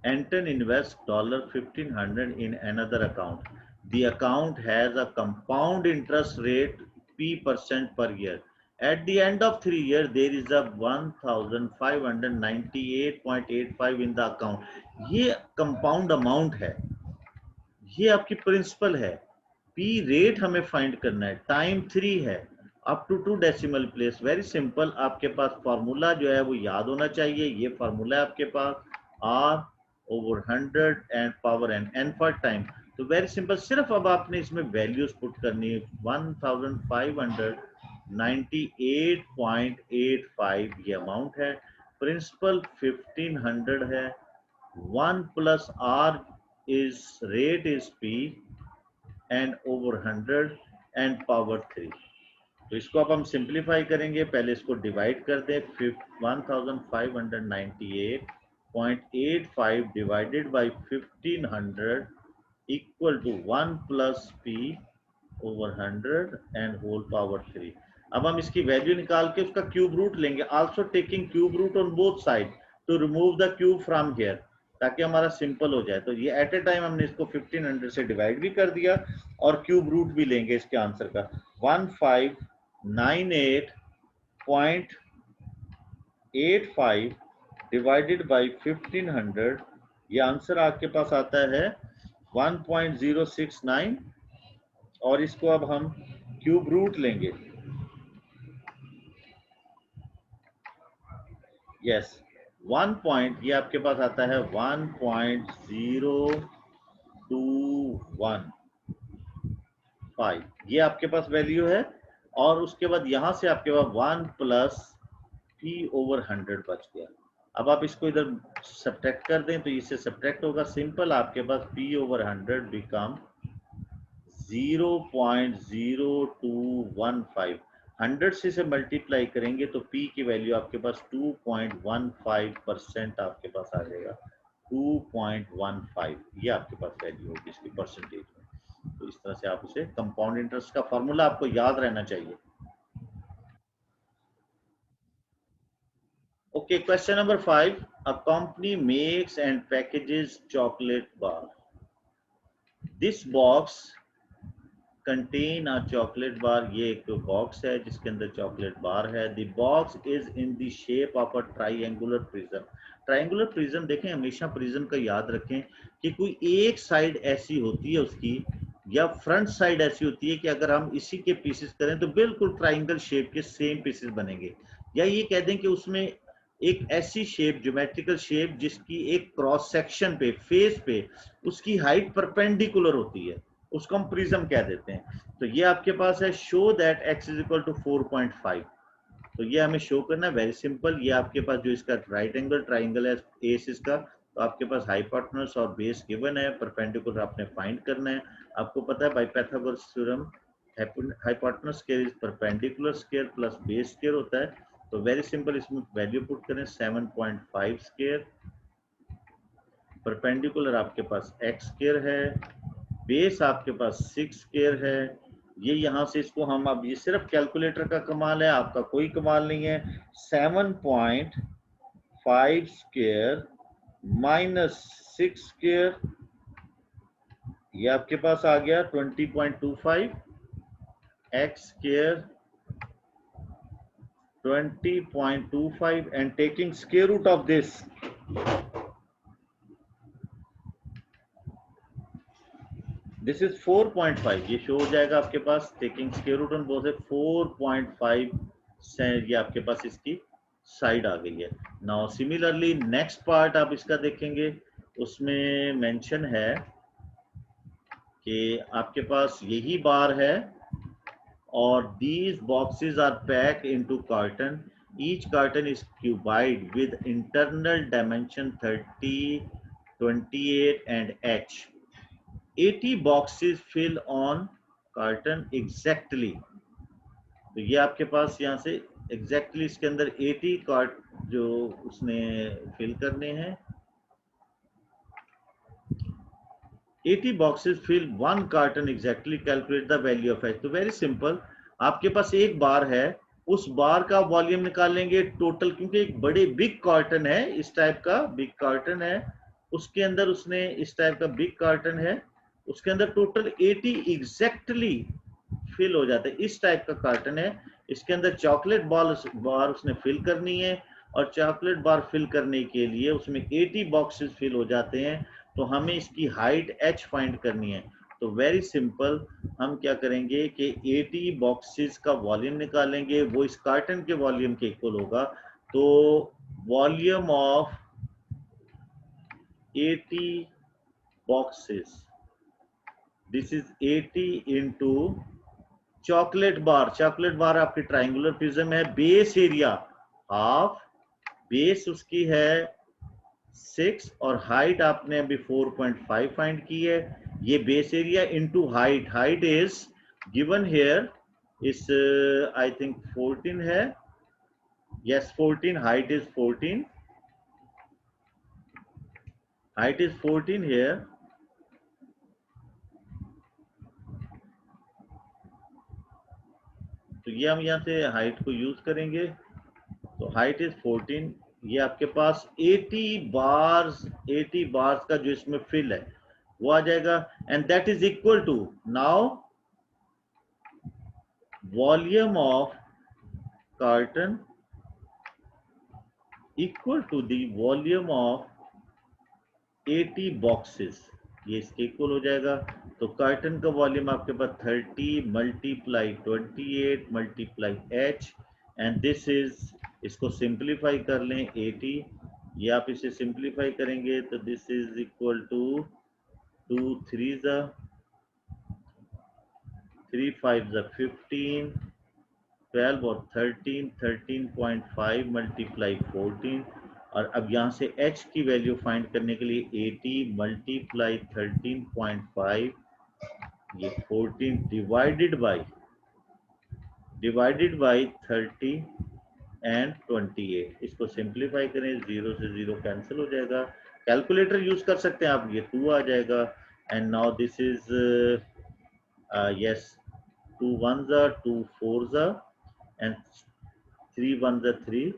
Anton invests $1,500 in another account. The account has a compound interest rate P% per year. At the end of 3 years, there is a 1,598.85 in the account. ये कंपाउंड अमाउंट है, ये आपकी प्रिंसिपल है, पी रेट हमें फाइंड करना है, टाइम 3 है, up to 2 decimal place. Very simple, आपके पास फार्मूला जो है वो याद होना चाहिए, ये फार्मूला है आपके पास R/100 and power n for time. तो वेरी सिंपल, सिर्फ अब आपने इसमें वैल्यूज पुट करनी है, 1,598.85 ये अमाउंट है, प्रिंसिपल 1500 है, 1 plus R is rate is P and over 100 and power 3। तो इसको अब हम सिंप्लीफाई करेंगे, पहले इसको डिवाइड कर दें, 1598.85 divided by 1500 equal to 1 plus P over 100 and whole power 3। अब हम इसकी वैल्यू निकाल के उसका क्यूब रूट लेंगे, also taking cube root on both side to remove the cube from here, ताकि हमारा सिंपल हो जाए। तो ये एट ए टाइम हमने इसको 1500 से डिवाइड भी कर दिया और क्यूब रूट भी लेंगे इसके आंसर का, 1598.85 डिवाइडेड बाय 1500, ये आंसर आपके पास आता है 1.069, और इसको अब हम क्यूब रूट लेंगे, यस 1 पॉइंट, ये आपके पास आता है 1.0215, ये आपके पास वैल्यू है, और उसके बाद यहां से आपके पास 1 प्लस P ओवर 100 बच गया। अब आप इसको इधर सब्ट्रैक्ट कर दें तो इससे सब्ट्रैक्ट होगा, सिंपल आपके पास P ओवर 100 बिकम 0.0215, 100 से इसे मल्टीप्लाई करेंगे तो P की वैल्यू आपके पास 2.15% आपके पास आ जाएगा, 2.15 ये आपके पास वैल्यू होगी इसकी परसेंटेज में। तो इस तरह से आप इसे कंपाउंड इंटरेस्ट का फॉर्मूला आपको याद रहना चाहिए। Okay, question number 5. A company makes and packages chocolate bar. This box contain a chocolate bar. ये एक बॉक्स है जिसके अंदर चॉकलेट बार है. The box is in the shape of a triangular prism. Triangular prism देखें, हमेशा प्रिज्म का याद रखें कि कोई एक साइड ऐसी होती है उसकी, या फ्रंट साइड ऐसी होती है कि अगर हम इसी के पीसेस करें तो बिल्कुल ट्राइंगल शेप के सेम पीसेस बनेंगे. या ये कह दें कि उसमें एक ऐसी शेप, ज्योमेट्रिकल शेप, जिसकी एक क्रॉस सेक्शन पे, फेस पे उसकी हाइट परपेंडिकुलर होती है, उसको हम प्रिज्म कह देते हैं. तो ये आपके पास है, show that x is equal to 4.5. तो ये हमें शो करना है, वेरी सिंपल. ये आपके पास जो इसका राइट एंगल ट्राइंगल है एस इसका, तो आपके पास हाइपोटेनस और बेस गिवन है, परपेंडिकुलर आपने फाइंड करना है. आपको पता है by Pythagoras theorem hypotenuse square is perpendicular square plus base square होता है. तो वेरी सिंपल, इसमें वैल्यू पुट करें 7.5 स्क्वायर, परपेंडिकुलर आपके पास x स्क्वायर है, बेस आपके पास 6 स्क्वायर है. ये यहां से इसको हम, अब ये सिर्फ कैलकुलेटर का कमाल है, आपका कोई कमाल नहीं है. 7.5 स्क्वायर माइनस 6 स्क्वायर, ये आपके पास आ गया 20.25. x square 20.25 and taking square root of this, this is 4.5. ये शो हो जाएगा आपके पास, taking square root on both है 4.5 से, ये आपके पास इसकी साइड आ गई है. नाउ सिमिलरली नेक्स्ट पार्ट आप इसका देखेंगे, उसमें मेंशन है कि आपके पास यही बार है और these boxes are packed into carton. Each carton is cuboid with internal dimension 30, 28 and h. 80 boxes fill on carton exactly. तो ये आपके पास यहाँ से exactly इसके अंदर 80 कार्ट जो उसने फिल करने हैं. 80 boxes fill one carton exactly. Calculate the value of h. तो वेरी सिंपल, आपके पास एक बार है, उस बार का वॉल्यूम निकालेंगे टोटल, क्योंकि एक बड़े बिग कार्टन है, इस टाइप का बिग कार्टन है, उसके अंदर उसने इस टाइप का बिग कार्टन है, उसके अंदर टोटल 80 एग्जैक्टली फिल हो जाते हैं. इस टाइप का कार्टन है, इसके अंदर चॉकलेट बार उसने फिल करनी है, और चॉकलेट बार फिल करने के लिए उसमें 80 बॉक्सेस फिल हो जाते हैं. तो हमें इसकी हाइट h फाइंड करनी है. तो वेरी सिंपल, हम क्या करेंगे कि 80 बॉक्सेस का वॉल्यूम निकालेंगे, वो इस कार्टन के वॉल्यूम के इक्वल होगा. तो volume of 80 boxes, this is 80 into chocolate bar. Chocolate bar आपकी ट्राइंगुलर प्रिज्म है, बेस एरिया हाफ, बेस उसकी है 6 और हाइट आपने अभी 4.5 फाइंड की है. ये base area into height, height is given here इस आई थिंक 14 है, yes 14, height is 14, height is 14 here. तो ये हम यहाँ से हाइट को यूज करेंगे. तो हाइट इज 14, ये आपके पास 80 बार्स का जो इसमें फिल है वो आ जाएगा. And that is equal to, now volume of carton equal to the volume of 80 boxes, ये इसके इक्वल हो जाएगा. तो कार्टन का वॉल्यूम आपके पास 30 multiply 28 multiply h, and this is, इसको सिंप्लीफाई कर लें 80, ये आप इसे सिंप्लीफाई करेंगे तो दिस इज इक्वल टू 2 3 3 5 15, 12 और 13, 13.5 मल्टीप्लाई 14. और अब यहाँ से h की वैल्यू फाइंड करने के लिए 80 मल्टीप्लाई 13.5, ये 14 डिवाइडेड बाई 30 एंड 28. इसको सिंप्लीफाई करें, 0 से 0 कैंसिल हो जाएगा. कैलकुलेटर यूज कर सकते हैं आप, ये 2 आ जाएगा. And now this is yes, 2 1s are 2 4s are and 3 1s are 3,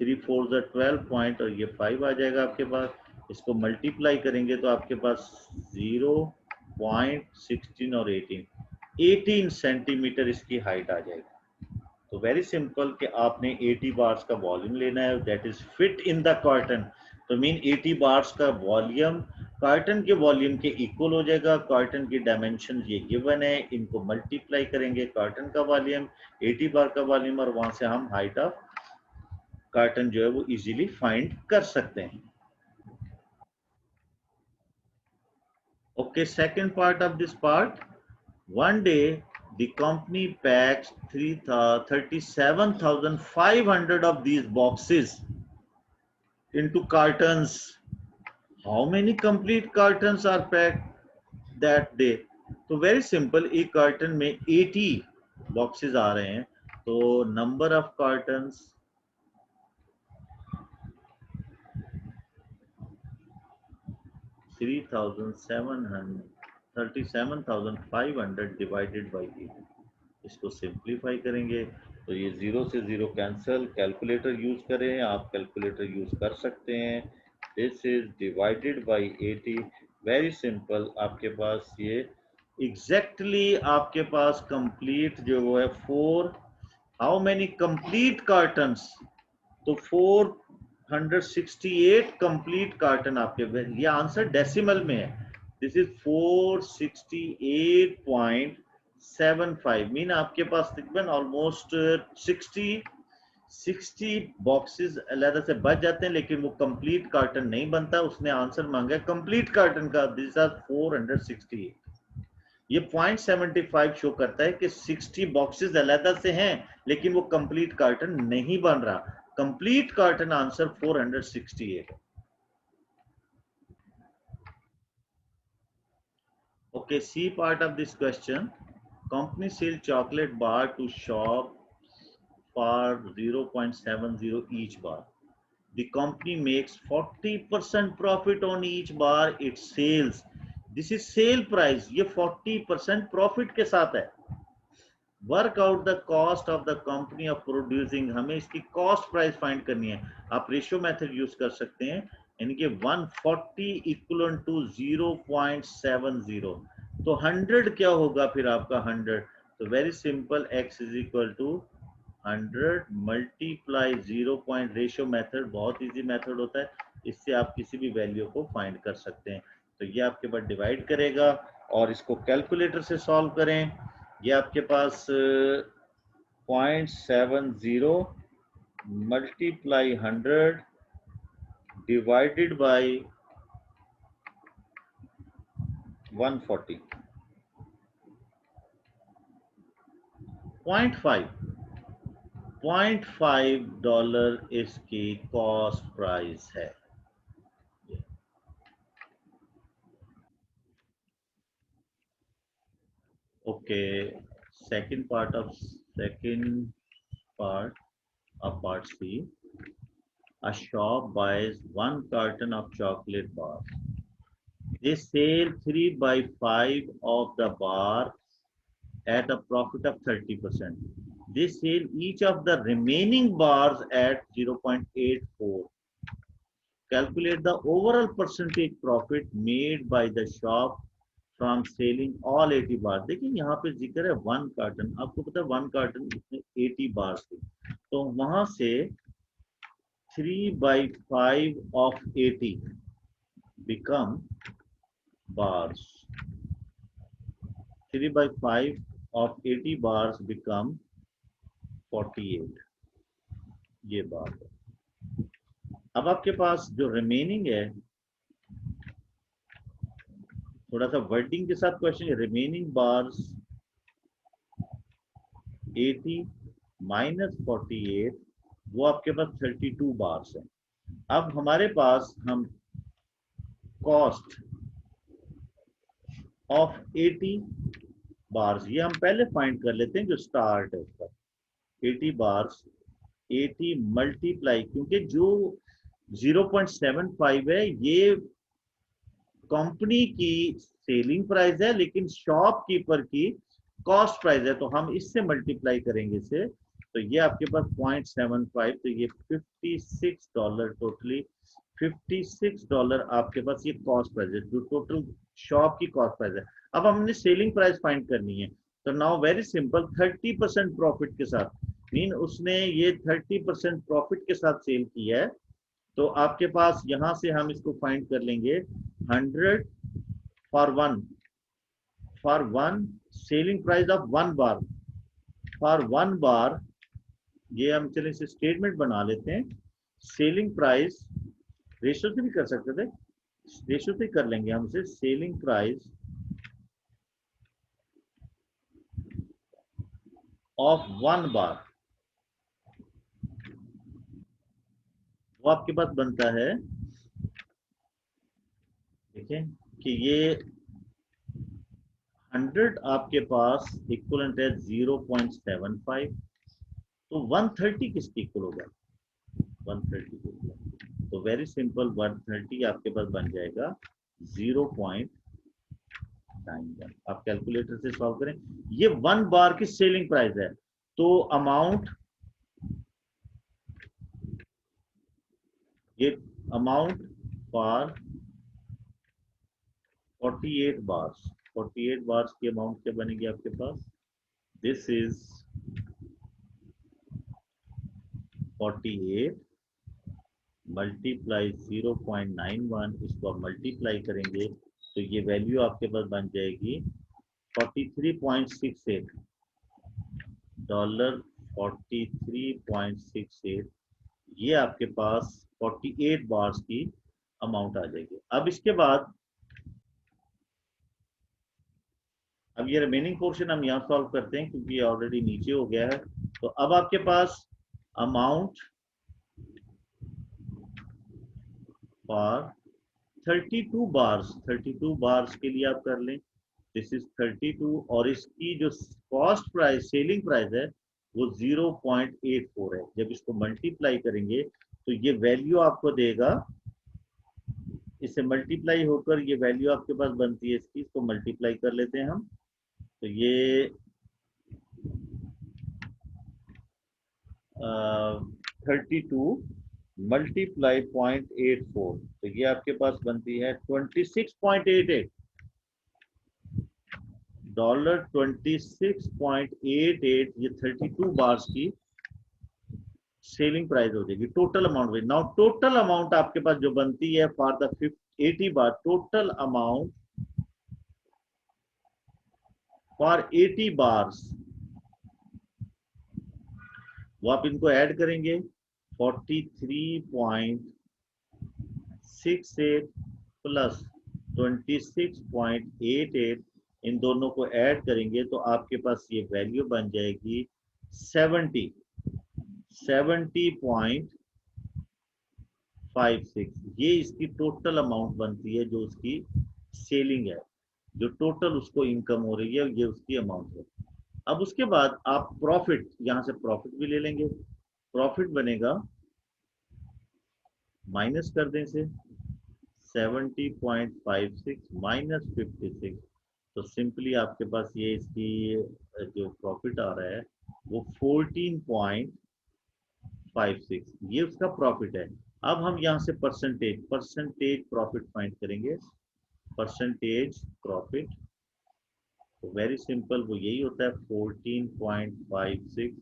3 4s are 12 point और ये 5 आ जाएगा आपके पास। इसको मल्टीप्लाई करेंगे तो आपके पास 0.16 और 18 सेंटीमीटर इसकी हाइट आ जाएगी। तो वेरी सिंपल कि आपने 80 बार्स का वॉल्यूम लेना है, that is fit in the carton. तो मीन 80 बार्स का वॉल्यूम कार्टन के वॉल्यूम के इक्वल हो जाएगा। कार्टन की डायमेंशन ये गिवन है, इनको मल्टीप्लाई करेंगे, कार्टन का वॉल्यूम 80 बार का वॉल्यूम, और वहां से हम हाइट ऑफ कार्टन जो है वो इजीली फाइंड कर सकते हैं। Okay, second part of this part, one day the company packs 37,500 of these boxes into cartons. How many complete cartons are packed that day? तो very simple, एक कार्टन में 80 बॉक्सेस आ रहे हैं, तो number of cottons 37,500 divided by 80। इसको सिंप्लीफाई करेंगे तो ये 0 से 0 कैंसिल, कैलकुलेटर यूज करें, आप कैलकुलेटर यूज कर सकते हैं। This is divided by 80, very simple, आपके पास ये एग्जैक्टली आपके पास कंप्लीट जो वो है 4, हाउ मेनी कंप्लीट कार्टन्स, तो 468 कंप्लीट कार्टन आपके, ये आंसर डेसिमल में है। दिस इज 468.75, मीन आपके पास तकरीबन ऑलमोस्ट 60 बॉक्सेस अलग से बच जाते हैं, लेकिन वो कंप्लीट कार्टन नहीं बनता। उसने आंसर मांगा कंप्लीट कार्टन का, दिस आर 468। ये 0.75 शो करता है कि 60 बॉक्सेस अलग से हैं, लेकिन वो कंप्लीट कार्टन नहीं बन रहा। Complete carton answer 468। Okay, C part of this question. Company sell chocolate bar to shop for 0.70 each bar. The company makes 40% profit on each bar it sells. This is sale price. ये 40% profit के साथ है। Work out the cost of the company of producing, हमें इसकी कॉस्ट प्राइस फाइंड करनी है। आप रेशियो मेथड यूज कर सकते हैं, यानी कि 140 इक्वल टू 0.70, तो 100 क्या होगा फिर आपका 100, तो very simple, x is equal to 100 multiply 0 point, ratio method बहुत इजी मेथड होता है, इससे आप किसी भी वैल्यू को फाइंड कर सकते हैं। तो ये आपके पास डिवाइड करेगा और इसको कैलकुलेटर से सॉल्व करें। ये आपके पास 0.70 मल्टीप्लाई 100 डिवाइडेड बाई 140, 0.5 डॉलर इसकी कॉस्ट प्राइस है। Okay, second part of part C. A shop buys 1 carton of chocolate bars. They sell 3/5 of the bar at a profit of 30%. They sell each of the remaining bars at 0.84. Calculate the overall percentage profit made by the shop from selling all 80 बार। देखिए यहाँ पे जिक्र है 1 कार्टन, आपको पता है 1 कार्टन इसमें 80 बार थी, तो वहां से 3/5 of 80 become bars, 3/5 of 80 bars become 48, ये बात है। अब आपके पास जो रिमेनिंग है, थोड़ा सा वर्डिंग के साथ क्वेश्चन, रिमेनिंग बार्स 80 माइनस 48, वो आपके पास 32 बार्स है। अब हमारे पास हम कॉस्ट ऑफ 80 बार्स, ये हम पहले फाइंड कर लेते हैं जो स्टार्ट है उसका, 80 बार्स 80 मल्टीप्लाई, क्योंकि जो 0.75 है ये कंपनी की सेलिंग प्राइस है, लेकिन शॉपकीपर की कॉस्ट प्राइस है, तो हम इससे मल्टीप्लाई करेंगे इसे, तो ये आपके पास 0.75, तो ये $56 टोटली, $56 आपके पास ये कॉस्ट प्राइस है, जो टोटल शॉप की कॉस्ट प्राइस है। अब हमने सेलिंग प्राइस फाइंड करनी है, तो नाउ वेरी सिंपल, 30% प्रॉफिट के साथ, मीन उसने ये 30% प्रॉफिट के साथ सेल किया है, तो आपके पास यहां से हम इसको फाइंड कर लेंगे 100 for one selling price of 1 bar, for 1 बार, ये हम चलिए इसे स्टेटमेंट बना लेते हैं। सेलिंग प्राइस रेशो से भी कर सकते थे, रेशो से कर लेंगे हम इसे, सेलिंग प्राइस ऑफ 1 बार, वो आपके पास बनता है, देखिए कि ये 100 आपके पास इक्वलेंट है 0.75, तो 130 किसकी इक्वल होगा, 130 के इक्वल, तो वेरी सिंपल 130 आपके पास बन जाएगा 0.91। आप कैलकुलेटर से सॉल्व करें, ये 1 बार की सेलिंग प्राइस है, तो अमाउंट, ये अमाउंट फॉर 48 बार्स, 48 बार्स की अमाउंट क्या बनेगी आपके पास, दिस इज 48 मल्टीप्लाई 0.91, इसको आप मल्टीप्लाई करेंगे तो ये वैल्यू आपके पास बन जाएगी 43.68 डॉलर, 43.68, ये आपके पास 48 बार्स की अमाउंट आ जाएगी। अब इसके बाद, अब ये रिमेनिंग पोर्शन हम यहाँ सॉल्व करते हैं क्योंकि ये ऑलरेडी नीचे हो गया है, तो अब आपके पास अमाउंट फॉर 32 बार्स, 32 बार्स के लिए आप कर लें, दिस इज 32, और इसकी जो कॉस्ट प्राइस, सेलिंग प्राइस है वो 0.84 है। जब इसको मल्टीप्लाई करेंगे तो ये वैल्यू आपको देगा, इससे मल्टीप्लाई होकर ये वैल्यू आपके पास बनती है इसकी, इसको मल्टीप्लाई कर लेते हैं हम, तो ये 32 मल्टीप्लाई 0.84, तो ये आपके पास बनती है 26.88 डॉलर, 26.88, ये 32 बार्स की सेलिंग प्राइस हो जाएगी टोटल अमाउंट में। नाउ टोटल अमाउंट आपके पास जो बनती है for the 80 bar, total amount for 80 bars, वो आप इनको ऐड करेंगे, 43.68 प्लस 26.88, इन दोनों को ऐड करेंगे तो आपके पास ये वैल्यू बन जाएगी 70.56, ये इसकी टोटल अमाउंट बनती है, जो उसकी सेलिंग है, जो टोटल उसको इनकम हो रही है, ये उसकी अमाउंट है। अब उसके बाद आप प्रॉफिट, यहां से प्रॉफिट भी ले लेंगे, प्रॉफिट बनेगा, माइनस कर दें इसे, 70.56 माइनस 56, तो सिंपली आपके पास ये इसकी जो प्रॉफिट आ रहा है वो 14.56, ये उसका प्रॉफिट है। अब हम यहाँ से परसेंटेज प्रॉफिट फाइंड करेंगे, परसेंटेज प्रॉफिट, तो वेरी सिंपल वो यही होता है 14.56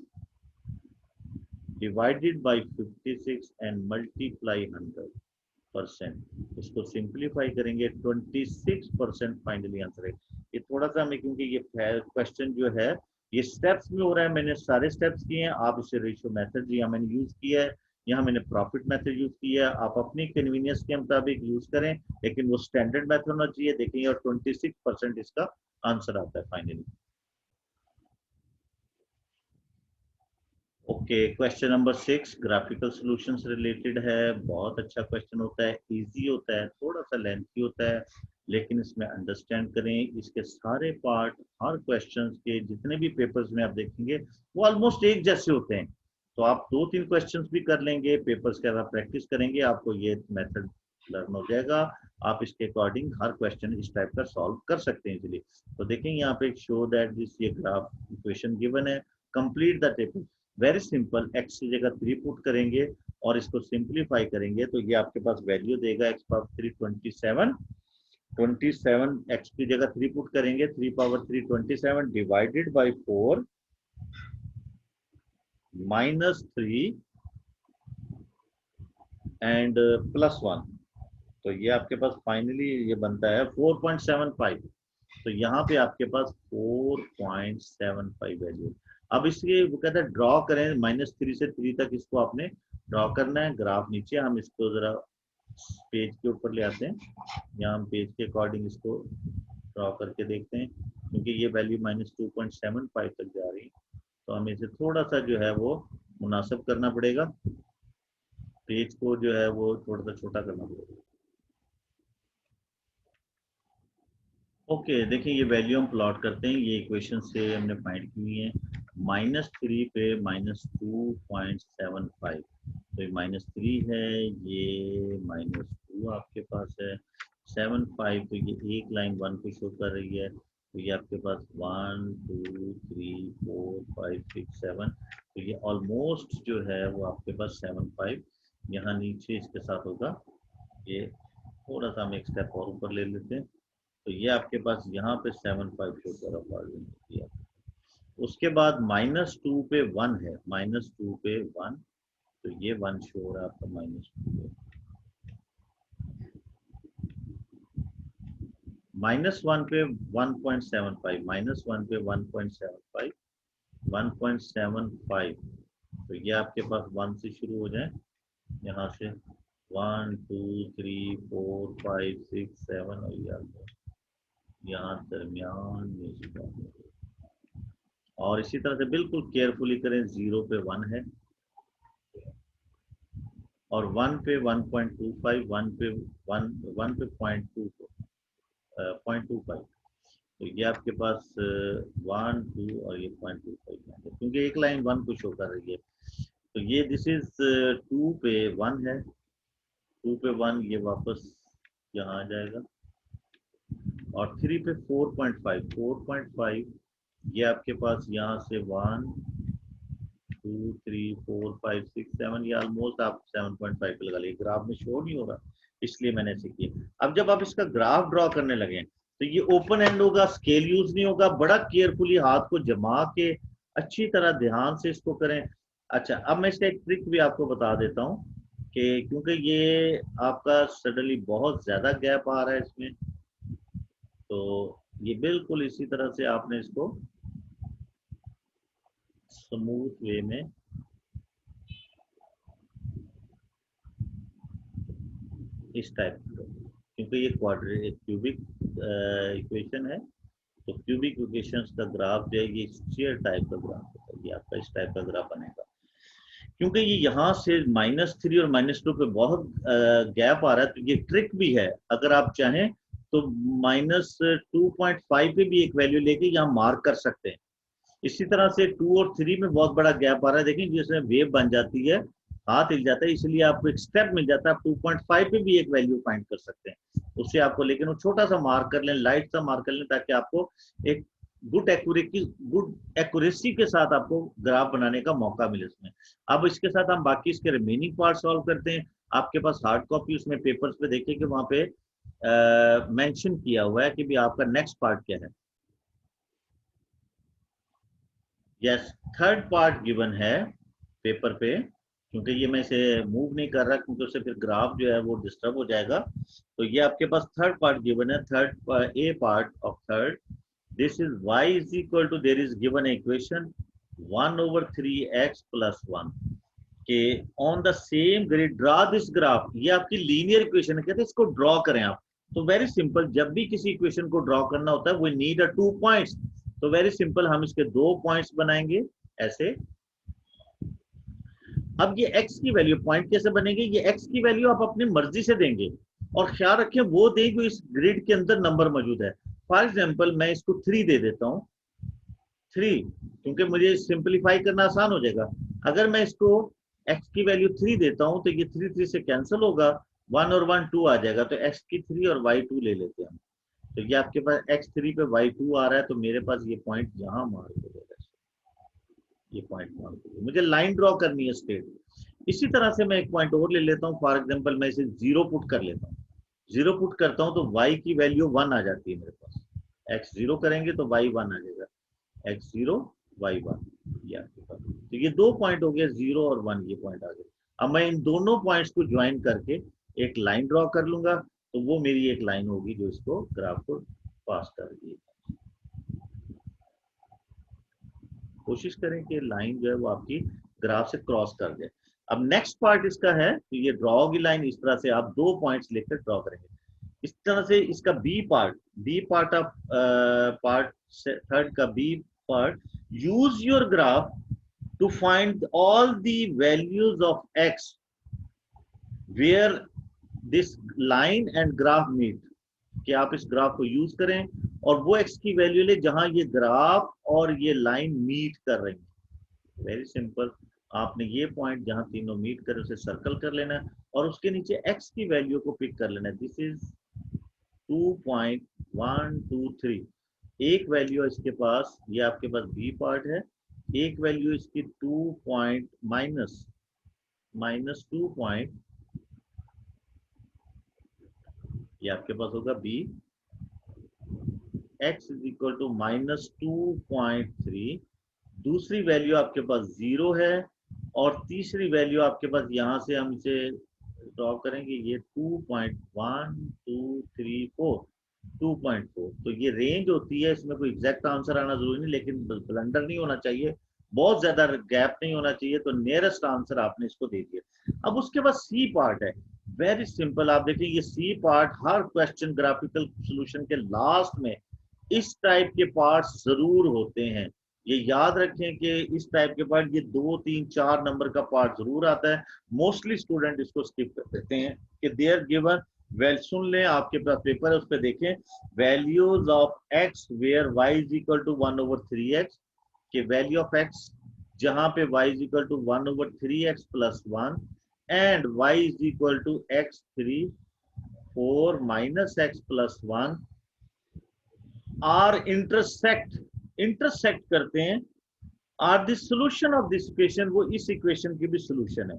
डिवाइडेड बाय 56 एंड मल्टीप्लाई 100%, इसको सिंप्लीफाई करेंगे 26% फाइनली आंसर है। ये थोड़ा सा हमें, क्योंकि ये क्वेश्चन जो है ये स्टेप्स में हो रहा है, मैंने सारे स्टेप्स किए हैं, आप इसे रेशियो मेथड यहाँ मैंने यूज किया है, यहाँ मैंने प्रॉफिट मेथड यूज किया है, आप अपनी कन्वीनियंस के मुताबिक यूज करें, लेकिन वो स्टैंडर्ड मेथड होना चाहिए। देखेंगे और 26% इसका आंसर आता है finally. Okay, question number 6 graphical solution से रिलेटेड है, बहुत अच्छा क्वेश्चन होता है, इजी होता है, थोड़ा सा लेंथी होता है, लेकिन इसमें अंडरस्टैंड करें, इसके सारे पार्ट, हर क्वेश्चंस के जितने भी पेपर्स में आप देखेंगे वो ऑलमोस्ट एक जैसे होते हैं, तो आप 2-3 क्वेश्चंस भी कर लेंगे, पेपर्स के आप प्रैक्टिस करेंगे, आपको ये मेथड लर्न हो जाएगा। आप इसके अकॉर्डिंग हर क्वेश्चन इस टाइप का सॉल्व कर सकते हैं इजीली। तो देखें यहाँ पे शो दैट दिस ये ग्राफ इक्वेशन गिवन है, complete the table. Very simple, x की जगह 3 पुट करेंगे और इसको सिंप्लीफाई करेंगे तो ये आपके पास वैल्यू देगा एक्स पावर 3 27 एक्स की जगह 3 पुट करेंगे, 3 पावर 3 27 डिवाइडेड बाई 4 -3 एंड +1। तो ये आपके पास फाइनली ये बनता है 4.75। तो यहाँ पे आपके पास 4.75 वैल्यू। अब इसके वो कहते हैं ड्रॉ करें, -3 से 3 तक इसको आपने ड्रॉ करना है ग्राफ। नीचे हम इसको जरा पेज के ऊपर ले आते हैं, यहाँ हम पेज के अकॉर्डिंग इसको ड्रॉ करके देखते हैं, क्योंकि ये वैल्यू -2.75 तक जा रही है तो हमें इसे थोड़ा सा जो है वो मुनासिब करना पड़ेगा, पेज को जो है वो थोड़ा सा छोटा करना पड़ेगा। ओके देखिए ये वैल्यू हम प्लॉट करते हैं, ये इक्वेशन से हमने फाइंड की हुई है। -3 पे -2.75, तो ये -3 है, ये -2 आपके पास है, 75 तो ये एक लाइन 1 को शो कर रही है, तो ये आपके पास 1 2 3 4 5 6 7, तो ये ऑलमोस्ट जो है वो आपके पास 75 यहाँ नीचे इसके साथ होगा। ये थोड़ा सा हम एक स्टेप और ऊपर ले लेते हैं, तो ये आपके पास यहाँ पे 75 शो कर रहा है। उसके बाद -2 पे 1 है, -2 पे 1, तो ये 1 शो हो रहा है आपका -2 पे। -1 पे 1.75, -1 पे 1.75, 1.75, तो ये आपके पास 1 से शुरू हो जाए, यहाँ से 1 2 3 4 5 6 7 और यहाँ दरमियान में, और इसी तरह से बिल्कुल केयरफुली करें, 0 पे 1 है और 1 पे 1.25, 1 पे 0.25, तो ये आपके पास 1 2 और ये 0.25 है, क्योंकि एक लाइन 1 को शो कर रही है। तो ये दिस इज 2 पे 1 है, 2 पे 1 ये वापस यहाँ आ जाएगा, और 3 पे 4.5 ये आपके पास यहाँ से 1 2 3 4 5 6 7, ये ऑलमोस्ट आप 7.5 पे लगा लीजिए, ग्राफ में शो नहीं हो रहा इसलिए मैंने ऐसे किया। अब जब आप इसका ग्राफ ड्रॉ करने लगे तो ये ओपन एंड होगा, स्केल यूज नहीं होगा, बड़ा केयरफुली हाथ को जमा के अच्छी तरह ध्यान से इसको करें। अच्छा अब मैं इसका एक ट्रिक भी आपको बता देता हूँ कि क्योंकि ये आपका सडनली बहुत ज्यादा गैप आ रहा है इसमें, तो ये बिल्कुल इसी तरह से आपने इसको स्मूथ वे में इस टाइप, क्योंकि ये क्यूबिक इक्वेशन है, तो क्यूबिक इक्वेशंस का ग्राफ जो है ये स्फीयर टाइप का ग्राफ होता है, ये आपका इस टाइप का ग्राफ बनेगा। क्योंकि ये यहाँ से -3 और -2 पे बहुत गैप आ रहा है, तो ये ट्रिक भी है, अगर आप चाहें तो -2.5 पे भी एक वैल्यू लेके यहाँ मार्क कर सकते हैं। इसी तरह से 2 और 3 में बहुत बड़ा गैप आ रहा है, देखें जिसमें वेव बन जाती है, हाथ हिल जाता है, इसलिए आपको एक स्टेप मिल जाता है, आप 2.5 पे भी एक वैल्यू फाइंड कर सकते हैं उससे आपको, लेकिन वो छोटा सा मार्क कर लें, लाइट सा मार्क कर लें, ताकि आपको एक गुड एक्यूरेसी के साथ आपको ग्राफ बनाने का मौका मिले इसमें। अब इसके साथ हम बाकी इसके रिमेनिंग पार्ट सॉल्व करते हैं। आपके पास हार्ड कॉपी उसमें पेपर्स पे देखिए कि वहां पे मेंशन किया हुआ है कि भी आपका नेक्स्ट पार्ट क्या है। यस, थर्ड पार्ट गिवन है पेपर पे, क्योंकि ये मैं इसे मूव नहीं कर रहा क्योंकि उससे फिर ग्राफ जो है वो डिस्टर्ब हो जाएगा। तो ये आपके पास थर्ड पार्ट गिवन है, third A part of third, this is y is equal to, there is given equation 1/3x + 1 के on the same grid draw this graph. ये आपकी लीनियर इक्वेशन है, कहते हैं इसको ड्रॉ करें आप। तो वेरी सिंपल, जब भी किसी इक्वेशन को ड्रॉ करना होता है वी नीड 2 पॉइंट्स, तो वेरी सिंपल हम इसके 2 पॉइंट्स बनाएंगे ऐसे। अब ये x की वैल्यू पॉइंट कैसे बनेगी, ये x की वैल्यू आप अपनी मर्जी से देंगे, और ख्याल रखें वो दें जो इस ग्रिड के अंदर नंबर मौजूद है। फॉर एग्जाम्पल मैं इसको 3 दे देता हूँ, 3, क्योंकि मुझे सिंप्लीफाई करना आसान हो जाएगा। अगर मैं इसको x की वैल्यू 3 देता हूँ तो ये 3 3 से कैंसिल होगा, 1 और 1 2 आ जाएगा, तो x की 3 और y 2 ले लेते हैं हम। तो ये आपके पास x3 पे y2 आ रहा है, तो मेरे पास ये पॉइंट यहाँ मार्क हो जाएगा, ये पॉइंट मार्क हो जाएगा। मुझे लाइन ड्रॉ करनी है स्ट्रेट। इसी तरह से मैं एक पॉइंट और ले लेता हूँ, फॉर एग्जाम्पल मैं इसे 0 पुट कर लेता हूँ। 0 पुट करता हूँ तो y की वैल्यू 1 आ जाती है मेरे पास। x 0 करेंगे तो y 1 आ जाएगा, x 0 y 1, ये आपके पास। तो ये दो पॉइंट हो गया, 0 और 1, ये पॉइंट आ गए। अब मैं इन दोनों पॉइंट्स को ज्वाइन करके एक लाइन ड्रॉ कर लूंगा, तो वो मेरी एक लाइन होगी जो इसको ग्राफ को पास करेगी। कोशिश करें कि लाइन जो है वो आपकी ग्राफ से क्रॉस कर दे। अब नेक्स्ट पार्ट इसका है, तो ये ड्रॉ होगी लाइन इस तरह से, आप दो पॉइंट्स लेकर ड्रॉ करेंगे इस तरह से। इसका B part of part third का B part, use your graph to find all the values of x where this line and graph meet. कि आप इस ग्राफ को यूज करें और वो एक्स की वैल्यू ले जहां ये ग्राफ और ये लाइन मीट कर रही है। वेरी सिंपल, आपने ये पॉइंट जहां तीनों मीट कर उसे सर्कल कर लेना है और उसके नीचे एक्स की वैल्यू को पिक कर लेना है। This is 2.123। एक वैल्यू इसके पास, ये आपके पास बी पार्ट है, एक वैल्यू इसकी 2 पॉइंट माइनस 2 पॉइंट, ये आपके पास होगा B, x is equal to -2.3। दूसरी वैल्यू आपके पास 0 है और तीसरी वैल्यू आपके पास, यहां से हम इसे ड्रॉ करेंगे, ये 2.1234, 2.4। तो ये रेंज होती है, इसमें कोई एग्जैक्ट आंसर आना जरूरी नहीं, लेकिन ब्लंडर नहीं होना चाहिए, बहुत ज्यादा गैप नहीं होना चाहिए। तो नियरेस्ट आंसर आपने इसको दे दिया। अब उसके बाद सी पार्ट है, वेरी सिंपल। आप देखिए ये सी पार्ट हर क्वेश्चन ग्राफिकल सॉल्यूशन के लास्ट में इस टाइप के पार्ट्स जरूर होते हैं। ये याद रखें कि इस टाइप के पार्ट, ये 2 3 4 नंबर का पार्ट जरूर आता है। मोस्टली स्टूडेंट इसको स्किप कर देते हैं कि देयर गिवन वेल, सुन लें, आपके पास पेपर है उस पर देखें, values of x where y is equal to 1/3x, के वैल्यू ऑफ एक्स जहां पे y is equal to 1/3x plus 1 and y is equal to x3 4 minus x plus 1 are intersect करते हैं, are the solution of this equation, वो इस इक्वेशन की भी सॉल्यूशन है,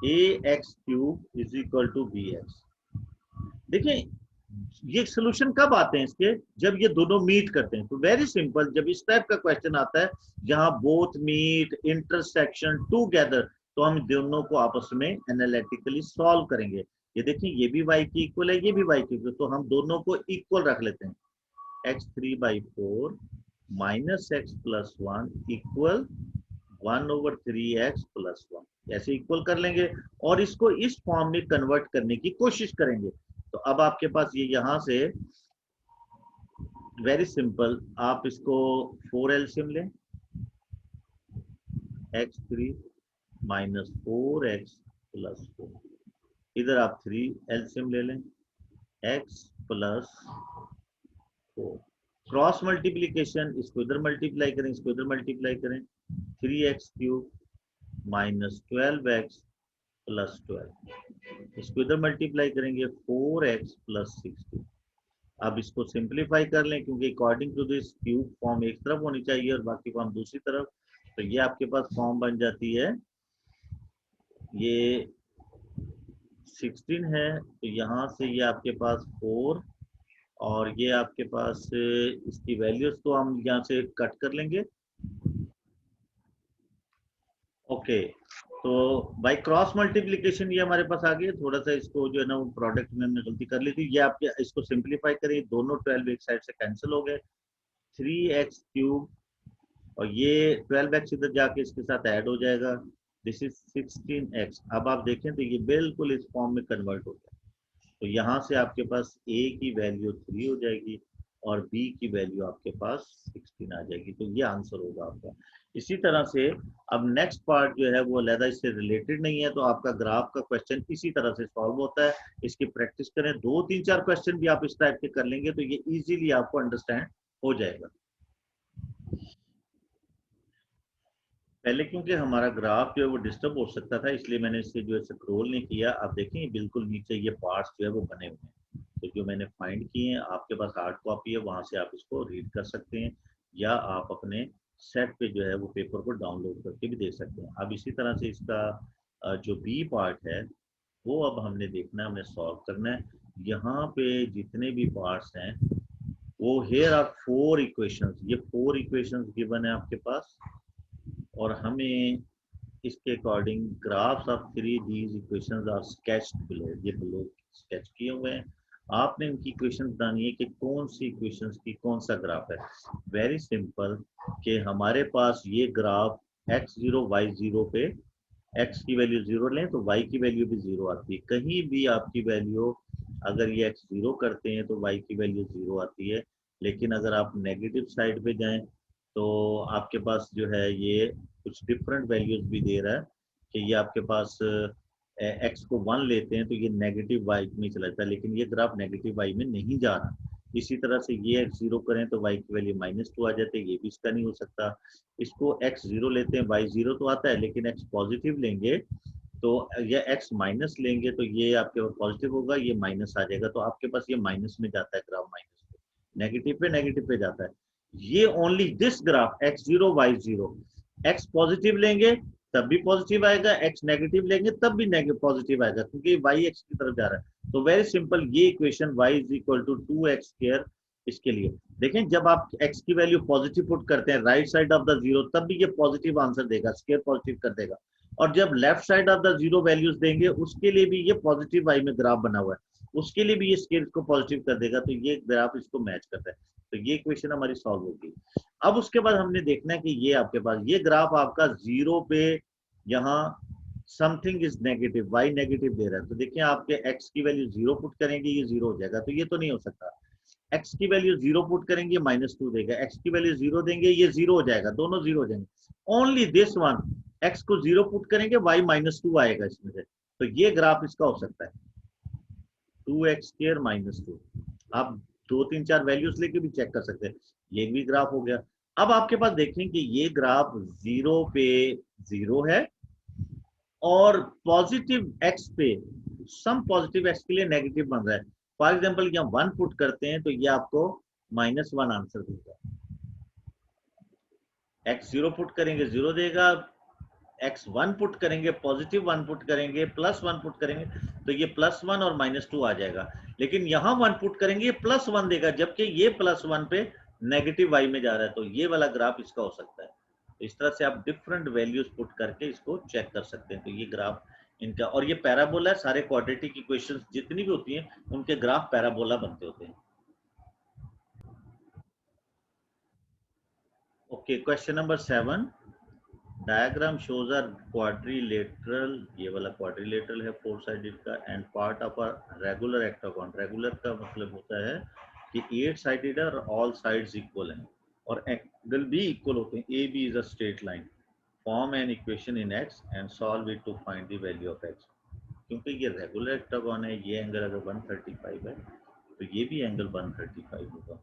ax³ is equal to bx। देखिए ये सॉल्यूशन कब आते हैं इसके, जब ये दोनों मीट करते हैं। तो वेरी सिंपल, जब इस टाइप का क्वेश्चन आता है जहां बोथ मीट इंटरसेक्शन टुगेदर, तो हम दोनों को आपस में एनालिटिकली सॉल्व करेंगे। ये देखिए ये भी y की इक्वल है, ये भी y की इक्वल, तो हम दोनों को इक्वल रख लेते हैं। x3/4 minus x plus 1 equal 1/3x plus 1, ऐसे इक्वल कर लेंगे और इसको इस फॉर्म में कन्वर्ट करने की कोशिश करेंगे। तो अब आपके पास ये यहां से वेरी सिंपल, आप इसको 4 एलसीएम लें, x3 माइनस 4x प्लस 4, इधर आप 3 एलसीएम ले लें, x प्लस 4, क्रॉस मल्टीप्लीकेशन, इसको इधर मल्टीप्लाई करें, इसको इधर मल्टीप्लाई करें, 3x³ माइनस 12x प्लस 12, इसको इधर मल्टीप्लाई करेंगे, 4x प्लस 16। अब इसको सिंप्लीफाई कर लें, क्योंकि according to this cube form एक तरफ होनी चाहिए और बाकी फॉर्म दूसरी तरफ। तो ये आपके पास फॉर्म बन जाती है, ये 16 है, तो यहाँ से ये आपके पास 4 और ये आपके पास इसकी वैल्यूज तो हम यहाँ से कट कर लेंगे। ओके, तो बाय क्रॉस मल्टीप्लिकेशन ये हमारे पास आ गया। थोड़ा सा इसको जो है ना प्रोडक्ट में हमने गलती कर ली थी, ये आपके इसको सिंप्लीफाई करिए, दोनों 12 एक साइड से कैंसिल हो गए, 3x³ और ये 12x इधर जाके इसके साथ ऐड हो जाएगा, दिस इज 16x। अब आप देखें तो ये बिल्कुल इस फॉर्म में कन्वर्ट हो जाएगा। तो यहाँ से आपके पास a की वैल्यू 3 हो जाएगी और b की वैल्यू आपके पास 16 आ जाएगी। तो ये आंसर होगा आपका। इसी तरह से अब नेक्स्ट पार्ट जो है वो अलग इससे रिलेटेड नहीं है, तो आपका ग्राफ का क्वेश्चन इसी तरह से सॉल्व होता है। इसकी प्रैक्टिस करें, 2 3 4 क्वेश्चन भी आप इस टाइप के कर लेंगे तो ये इजीली आपको अंडरस्टैंड हो जाएगा। पहले क्योंकि हमारा ग्राफ जो है वो डिस्टर्ब हो सकता था, इसलिए मैंने इससे जो है स्क्रॉल नहीं किया। आप देखें बिल्कुल नीचे ये पार्ट्स जो है वो बने हुए हैं, तो जो मैंने फाइंड किए हैं, आपके पास हार्ड कॉपी है, वहां से आप इसको रीड कर सकते हैं, या आप अपने सेट पे जो है वो पेपर को डाउनलोड करके भी देख सकते हैं। अब इसी तरह से इसका जो बी पार्ट है वो अब हमने देखना है, हमने सॉल्व करना है। यहाँ पे जितने भी पार्ट्स हैं वो हेयर आर 4 इक्वेशंस, ये 4 इक्वेशंस गिवन है आपके पास, और हमें इसके according graphs of 3 these equations are sketched below, ये बिलो स्केच किए हुए हैं। आपने इनकी इक्वेशंस बनानी है कि कौन सी इक्वेशंस की कौन सा ग्राफ है। वेरी सिंपल, कि हमारे पास ये ग्राफ x0 y0 पे x की वैल्यू 0 लें तो y की वैल्यू भी 0 आती है। कहीं भी आपकी वैल्यू, अगर ये x 0 करते हैं तो y की वैल्यू 0 आती है। लेकिन अगर आप नेगेटिव साइड पे जाएं तो आपके पास जो है ये कुछ डिफरेंट वैल्यूज भी दे रहा है, कि ये आपके पास x को 1 लेते हैं तो ये नेगेटिव y में चला जाता है, लेकिन ये ग्राफ नेगेटिव y में नहीं जा रहा। इसी तरह से ये x 0 करें तो y की वैल्यू -2 आ जाती है, ये भी इसका नहीं हो सकता। इसको x 0 लेते हैं, y 0 तो आता है, लेकिन x पॉजिटिव लेंगे तो ये x माइनस लेंगे तो ये आपके पास पॉजिटिव होगा, ये माइनस आ जाएगा, तो आपके पास ये माइनस में जाता है ग्राफ, माइनस पे नेगेटिव पे जाता है। ये only this graph x0 y0, x positive लेंगे तब भी पॉजिटिव आएगा, x नेगेटिव लेंगे तब भी पॉजिटिव आएगा, क्योंकि y x की तरफ जा रहा है। तो वेरी सिंपल, ये equation y is equal to 2x square, इसके लिए देखें जब आप x की वैल्यू पॉजिटिव पुट करते हैं right side of the zero, तब भी ये पॉजिटिव आंसर देगा, स्क्वायर पॉजिटिव कर देगा। और जब left side of the zero values देंगे उसके लिए भी ये पॉजिटिव वाई में ग्राफ बना हुआ है, उसके लिए भी ये स्केल को पॉजिटिव कर देगा, तो ये ग्राफ इसको मैच करता है। तो ये इक्वेशन हमारी सॉल्व होगी। अब उसके बाद हमने देखना है कि ये आपके पास ये ग्राफ आपका 0 पे, यहाँ something is negative, Y negative दे रहा है, तो देखिए आपके एक्स की वैल्यू 0 पुट करेंगे ये 0 हो जाएगा, तो ये तो नहीं हो सकता। एक्स की वैल्यू 0 पुट करेंगे -2 देगा, एक्स की वैल्यू 0 देंगे ये 0 हो जाएगा, दोनों 0 हो जाएंगे। ओनली दिस वन, एक्स को 0 पुट करेंगे वाई -2 आएगा इसमें से, तो ये ग्राफ इसका हो सकता है 2x² -2। आप 2 3 4 वैल्यूज लेके भी चेक कर सकते हैं, ये भी ग्राफ हो गया। अब आपके पास देखें कि ये ग्राफ 0 पे 0 है, और पॉजिटिव एक्स पे, सम पॉजिटिव एक्स के लिए नेगेटिव बन रहा है। फॉर एग्जाम्पल यहाँ 1 पुट करते हैं तो ये आपको -1 आंसर देगा, एक्स 0 पुट करेंगे 0 देगा, एक्स 1 पुट करेंगे पॉजिटिव 1 पुट करेंगे, +1 पुट करेंगे तो ये +1 और -2 आ जाएगा। लेकिन यहाँ 1 पुट करेंगे ये +1 देगा, जबकि ये +1 पे नेगेटिव वाई में जा रहा है, तो ये वाला ग्राफ इसका हो सकता है। तो इस तरह से आप डिफरेंट वैल्यूज पुट करके इसको चेक कर सकते हैं। तो ये ग्राफ इनका, और ये पैराबोला है, सारे क्वाड्रेटिक इक्वेशंस जितनी भी होती हैं उनके ग्राफ पैराबोला बनते होते हैं। Okay, question number 7, diagram shows a quadrilateral, ये वाला क्वाड्रिलेटरल है 4 साइडेड का, and part of a regular octagon. Regular का मतलब होता है कि 8 साइडेड है और ऑल साइड्स इक्वल हैं, और एंगल भी इक्वल होते हैं। A B is a straight line, form an equation in x and solve it to find the value of x. क्योंकि ये रेगुलर एक्टागन है, ये एंगल अगर 135 है तो ये भी एंगल 135 होगा,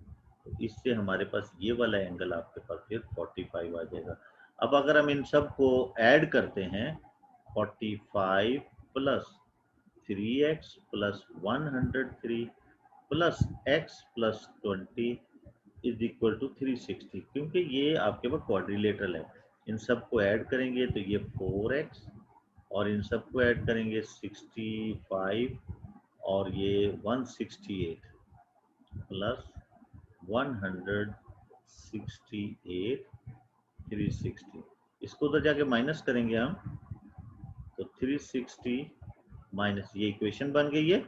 तो इससे हमारे पास ये वाला एंगल आपके पास फिर 45 आ जाएगा। अब अगर हम इन सब को ऐड करते हैं, 45 plus 3x plus 103 plus x plus 20 is equal to 360, क्योंकि ये आपके पास क्वाड्रिलेटरल है। इन सब को ऐड करेंगे तो ये 4x, और इन सब को ऐड करेंगे 65, और ये 168 प्लस 168 360, इसको तो जाके माइनस करेंगे हम, तो 360 माइनस, ये इक्वेशन बन गई है।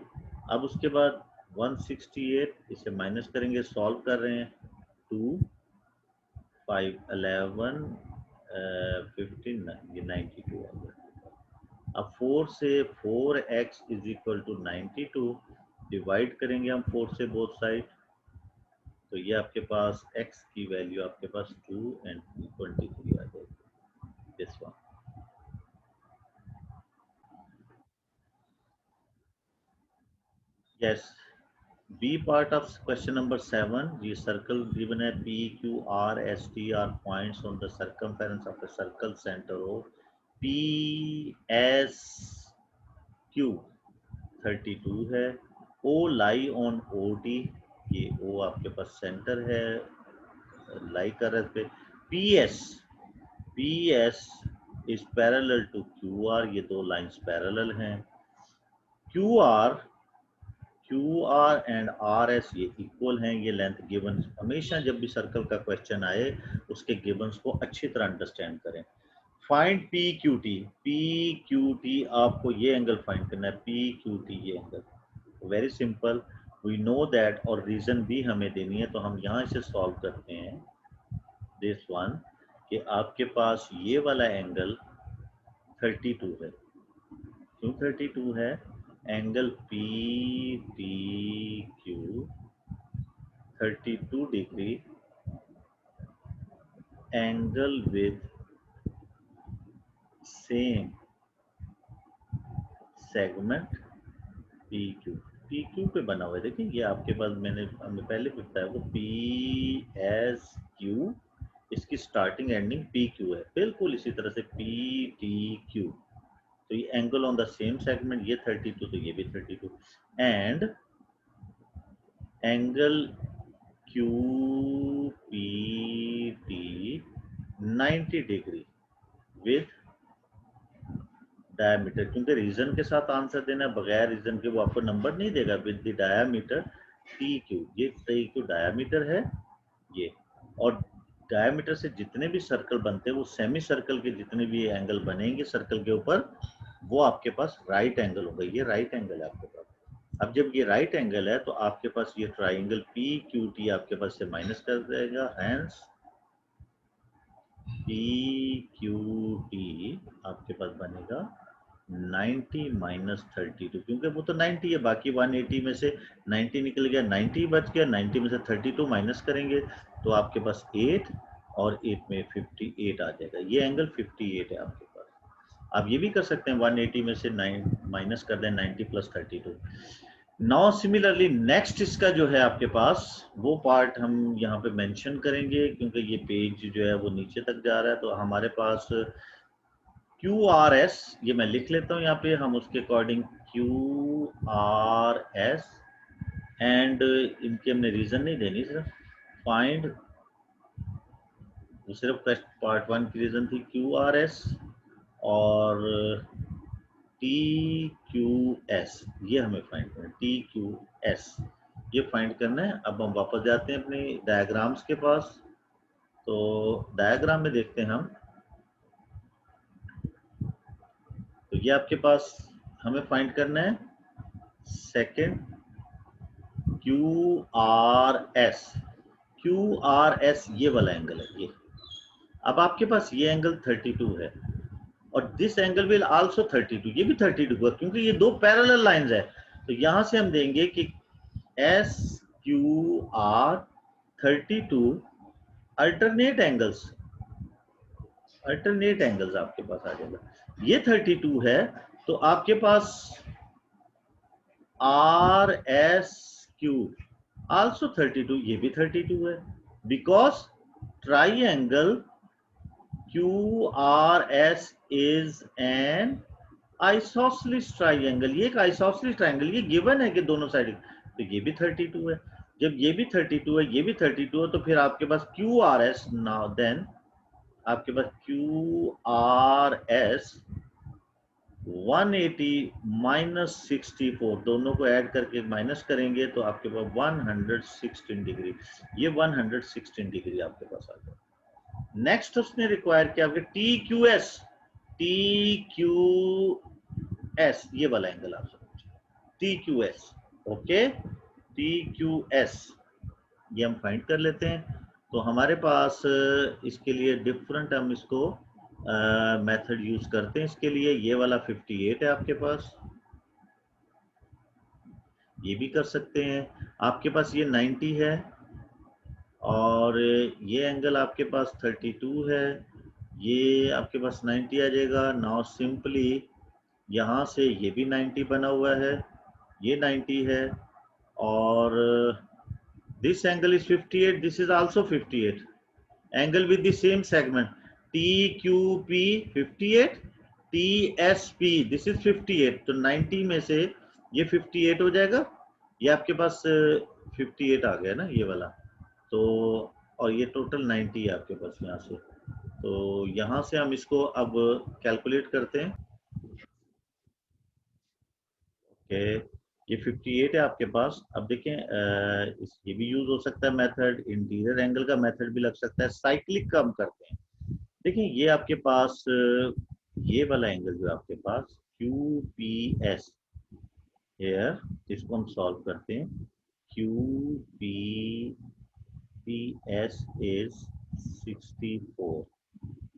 अब उसके बाद 168 इसे माइनस करेंगे, सॉल्व कर रहे हैं, 2 5 11 15 ये 92 आ गया। अब 4 से 4x is equal to 92, divide करेंगे हम 4 से बोथ साइड, तो ये आपके पास x की वैल्यू आपके पास 2 and 23 आ जाएगी, this one. Yes, B part of question number 7, ये सर्कल गिवन है P Q R S T are points on the circumference of the circle centre of P S Q 32 है। ओ लाई ऑन ओ डी, ये ओ आपके पास सेंटर है, लाई कर रहे पे। P S is parallel to Q R, ये दो लाइंस पैरेलल हैं। Q R and R S ये इक्वल हैं, ये लेंथ गिवन। हमेशा जब भी सर्कल का क्वेश्चन आए उसके गिवंस को अच्छी तरह अंडरस्टैंड करें। फाइंड पी क्यू टी, आपको ये एंगल फाइंड करना है, पी क्यू टी ये angle. Very simple, we know that, और रीजन भी हमें देनी है, तो हम यहाँ से सॉल्व करते हैं दिस वन, कि आपके पास ये वाला एंगल 32 है। क्यों 32 है? Angle P T Q 32 degree angle with same segment P Q पे बना हुआ है। देखिए ये आपके पास हमने पहले भी बताया, वो पी एस क्यू, इसकी स्टार्टिंग एंडिंग पी क्यू है, बिल्कुल इसी तरह से पी टी क्यू। तो ये angle on the same segment, ये 32 तो ये भी 32, and angle Q P T 90 degree with diameter. क्योंकि रीजन के साथ आंसर देना है, बगैर रीजन के वो आपको नंबर नहीं देगा। With the diameter T Q, ये टी क्यू डायमीटर है ये, और डायमीटर से जितने भी सर्कल बनते हैं वो सेमी सर्कल के जितने भी एंगल बनेंगे सर्कल के ऊपर, वो आपके पास राइट एंगल होगा। ये राइट एंगल है आपके पास। अब जब ये राइट एंगल है तो आपके पास ये ट्राइंगल पी क्यू टी आपके पास से माइनस कर देगा, हैंस पी क्यू टी आपके पास बनेगा 90 माइनस 32, क्योंकि वो तो 90 है, बाकी 180 में से 90 निकल गया, 90 बच गया, 90 में से 32 माइनस करेंगे तो आपके पास 8 और 8 में 58 आ जाएगा। ये एंगल 58 है आपके पास। आप ये भी कर सकते हैं 180 में से 9 माइनस कर दें 90 प्लस 32। नाउ सिमिलरली नेक्स्ट इसका जो है आपके पास वो पार्ट हम यहाँ पे मेंशन करेंगे, क्योंकि ये पेज जो है वो नीचे तक जा रहा है। तो हमारे पास क्यू आर एस, ये मैं लिख लेता हूँ यहाँ पे, हम उसके according Q R S, and इनके हमने रीजन नहीं देनी, सिर्फ फाइंड, सिर्फ पार्ट 1 की रीजन थी क्यू आर एस और टी क्यू एस, ये हमें फाइंड करना है, टी क्यू एस ये फाइंड करना है। अब हम वापस जाते हैं अपने डायग्राम्स के पास। तो डायग्राम में देखते हैं हम, तो ये आपके पास हमें फाइंड करना है second Q R S. Q R S ये वाला एंगल है ये। अब आपके पास ये एंगल 32 है और दिस एंगल विल आल्सो 32, ये भी 32 होगा क्योंकि ये दो पैरेलल लाइंस है। तो यहां से हम देंगे कि S Q R 32 alternate angles आपके पास आ जाएगा। ये 32 है तो आपके पास आर एस क्यू आल्सो 32, ये भी 32 है, because triangle Q R S is an isosceles triangle. ये एक आइसोसेलेस ट्राइंगल, ये गिवन है कि दोनों साइड, तो ये भी 32 है। जब ये भी 32 है, ये भी 32 है, तो फिर आपके पास Q R S, now then आपके पास क्यू आर एस 180 माइनस 64, दोनों को ऐड करके माइनस करेंगे तो आपके पास 116 डिग्री, ये 116 डिग्री आपके पास आ जाएगा। नेक्स्ट उसने रिक्वायर किया आपके टी क्यू एस ये वाला एंगल आप समझिए, T Q S, okay, T Q S ये हम फाइंड कर लेते हैं। तो हमारे पास इसके लिए डिफरेंट हम इसको मेथड यूज करते हैं। इसके लिए ये वाला 58 है आपके पास, ये भी कर सकते हैं। आपके पास ये 90 है और ये एंगल आपके पास 32 है, ये आपके पास 90 आ जाएगा। नाउ सिंपली यहाँ से ये भी 90 बना हुआ है, ये 90 है और this angle is 58, this is also 58. Angle with the same segment, TQP 58, TSP this is 58. तो 90 में से ये 58 हो जाएगा, ये आपके पास 58 आ गया ना ये वाला, तो और ये टोटल 90 है आपके पास यहाँ से। तो यहाँ से हम इसको अब कैलकुलेट करते हैं। ओके, ये 58 है आपके पास। अब देखें ये भी यूज हो सकता है मेथड, इंटीरियर एंगल का मेथड भी लग सकता है, साइक्लिक का हम करते हैं। देखिए ये आपके पास ये वाला एंगल जो आपके पास QPS हेयर, इसको हम सॉल्व करते हैं। QPS इज 64,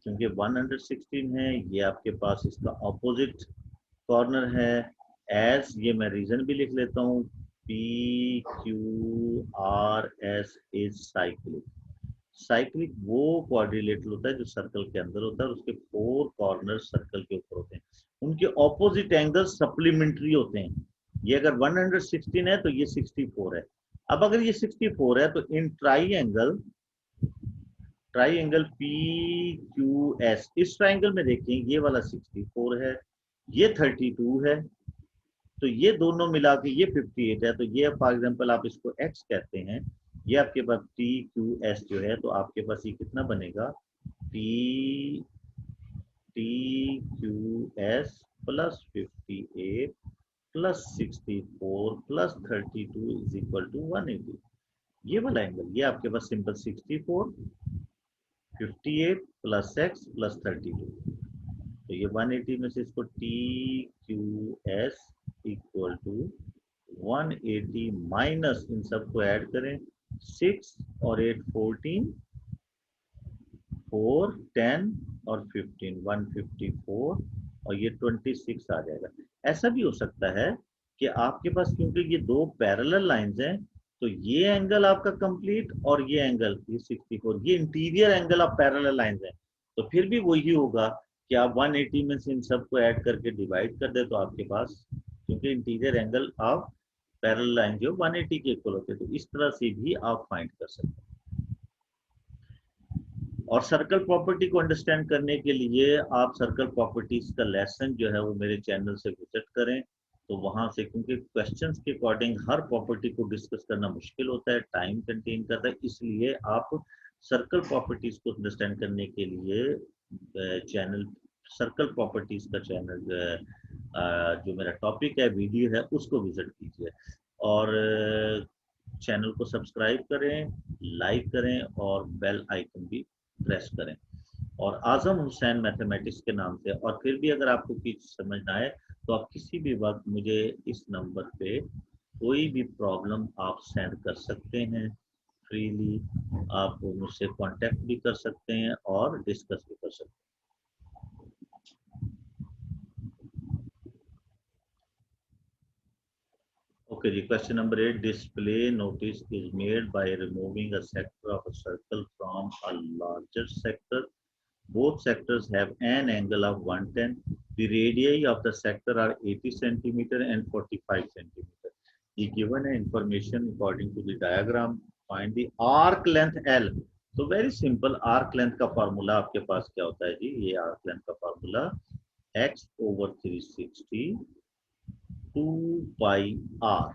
क्योंकि 116 है, ये आपके पास इसका ऑपोजिट कॉर्नर है। एज ये मैं रीजन भी लिख लेता हूँ, PQRS इज साइक्लिक। साइक्लिक वो क्वाड्रिलेटरल होता है जो सर्कल के अंदर होता है, और उसके 4 कॉर्नर सर्कल के ऊपर होते हैं, उनके ऑपोजिट एंगल सप्लीमेंट्री होते हैं। ये अगर 116 है तो ये 64 है। अब अगर ये 64 है तो इन ट्राइएंगल PQS, इस ट्राइंगल में देखें ये वाला 64 है, ये 32 है, तो ये दोनों मिला के ये 58 है। तो ये फॉर एग्जांपल आप इसको x कहते हैं, ये आपके पास TQS जो है, तो आपके पास ये कितना बनेगा, TQS plus 58 plus 64 plus 32 is equal to 180। ये वाला एंगल, ये आपके पास सिंपल 64 58 प्लस x प्लस 32, तो ये 180 में से इसको TQS इक्वल टू 180 माइनस इन सबको ऐड करें, 6 और 8 14, 4 10 और 15 154, और ये 26 आ जाएगा। ऐसा भी हो सकता है कि आपके पास, क्योंकि ये दो पैरेलल लाइंस हैं, तो ये एंगल आपका कंप्लीट और ये एंगल ये 64, ये interior angle of parallel lines हैं, तो फिर भी वही होगा कि आप 180 में से इन सबको ऐड करके डिवाइड कर दे, तो आपके पास, क्योंकि interior angle of parallel line जो 180 के इक्वल होते हैं, तो इस तरह से भी आप फाइंड कर सकते हैं। और सर्कल प्रॉपर्टी को अंडरस्टैंड करने के लिए आप सर्कल प्रॉपर्टीज का लेसन जो है वो मेरे चैनल से विजिट करें, तो वहां से, क्योंकि क्वेश्चंस के अकॉर्डिंग हर प्रॉपर्टी को डिस्कस करना मुश्किल होता है, टाइम कंटेन करता है, इसलिए आप सर्कल प्रॉपर्टीज को अंडरस्टैंड करने के लिए चैनल सर्कल प्रॉपर्टीज का चैनल जो मेरा टॉपिक है, वीडियो है, उसको विजिट कीजिए, और चैनल को सब्सक्राइब करें, लाइक करें, और बेल आइकन भी प्रेस करें, और आजम हुसैन मैथमेटिक्स के नाम से। और फिर भी अगर आपको कुछ समझ ना आए तो आप किसी भी वक्त मुझे इस नंबर पे कोई भी प्रॉब्लम आप सेंड कर सकते हैं, फ्रीली आप मुझसे कांटेक्ट भी कर सकते हैं और डिस्कस भी कर सकते हैं। Okay, the question number 8, display notice is made by removing a sector of a circle from a larger sector. Both sectors have an angle of 110. The radii of the sector are 80 centimeter and 45 centimeter. The given information according to the diagram, find the arc length L. So very simple, arc length का फार्मूला आपके पास क्या होता है जी, ये arc length का formula x over 360 2 pi r।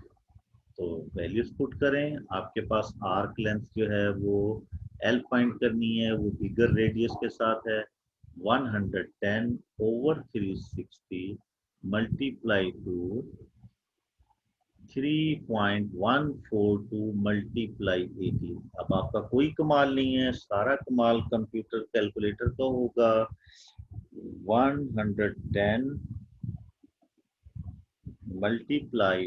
तो वैल्यूज पुट करें, आपके पास आर्क लेंथ जो है वो L फाइंड करनी है, वो बिगर रेडियस के साथ है, 110 over 360 मल्टीप्लाई टू 3.142 मल्टीप्लाई 80। अब आपका कोई कमाल नहीं है, सारा कमाल कंप्यूटर कैलकुलेटर का होगा। 110 multiply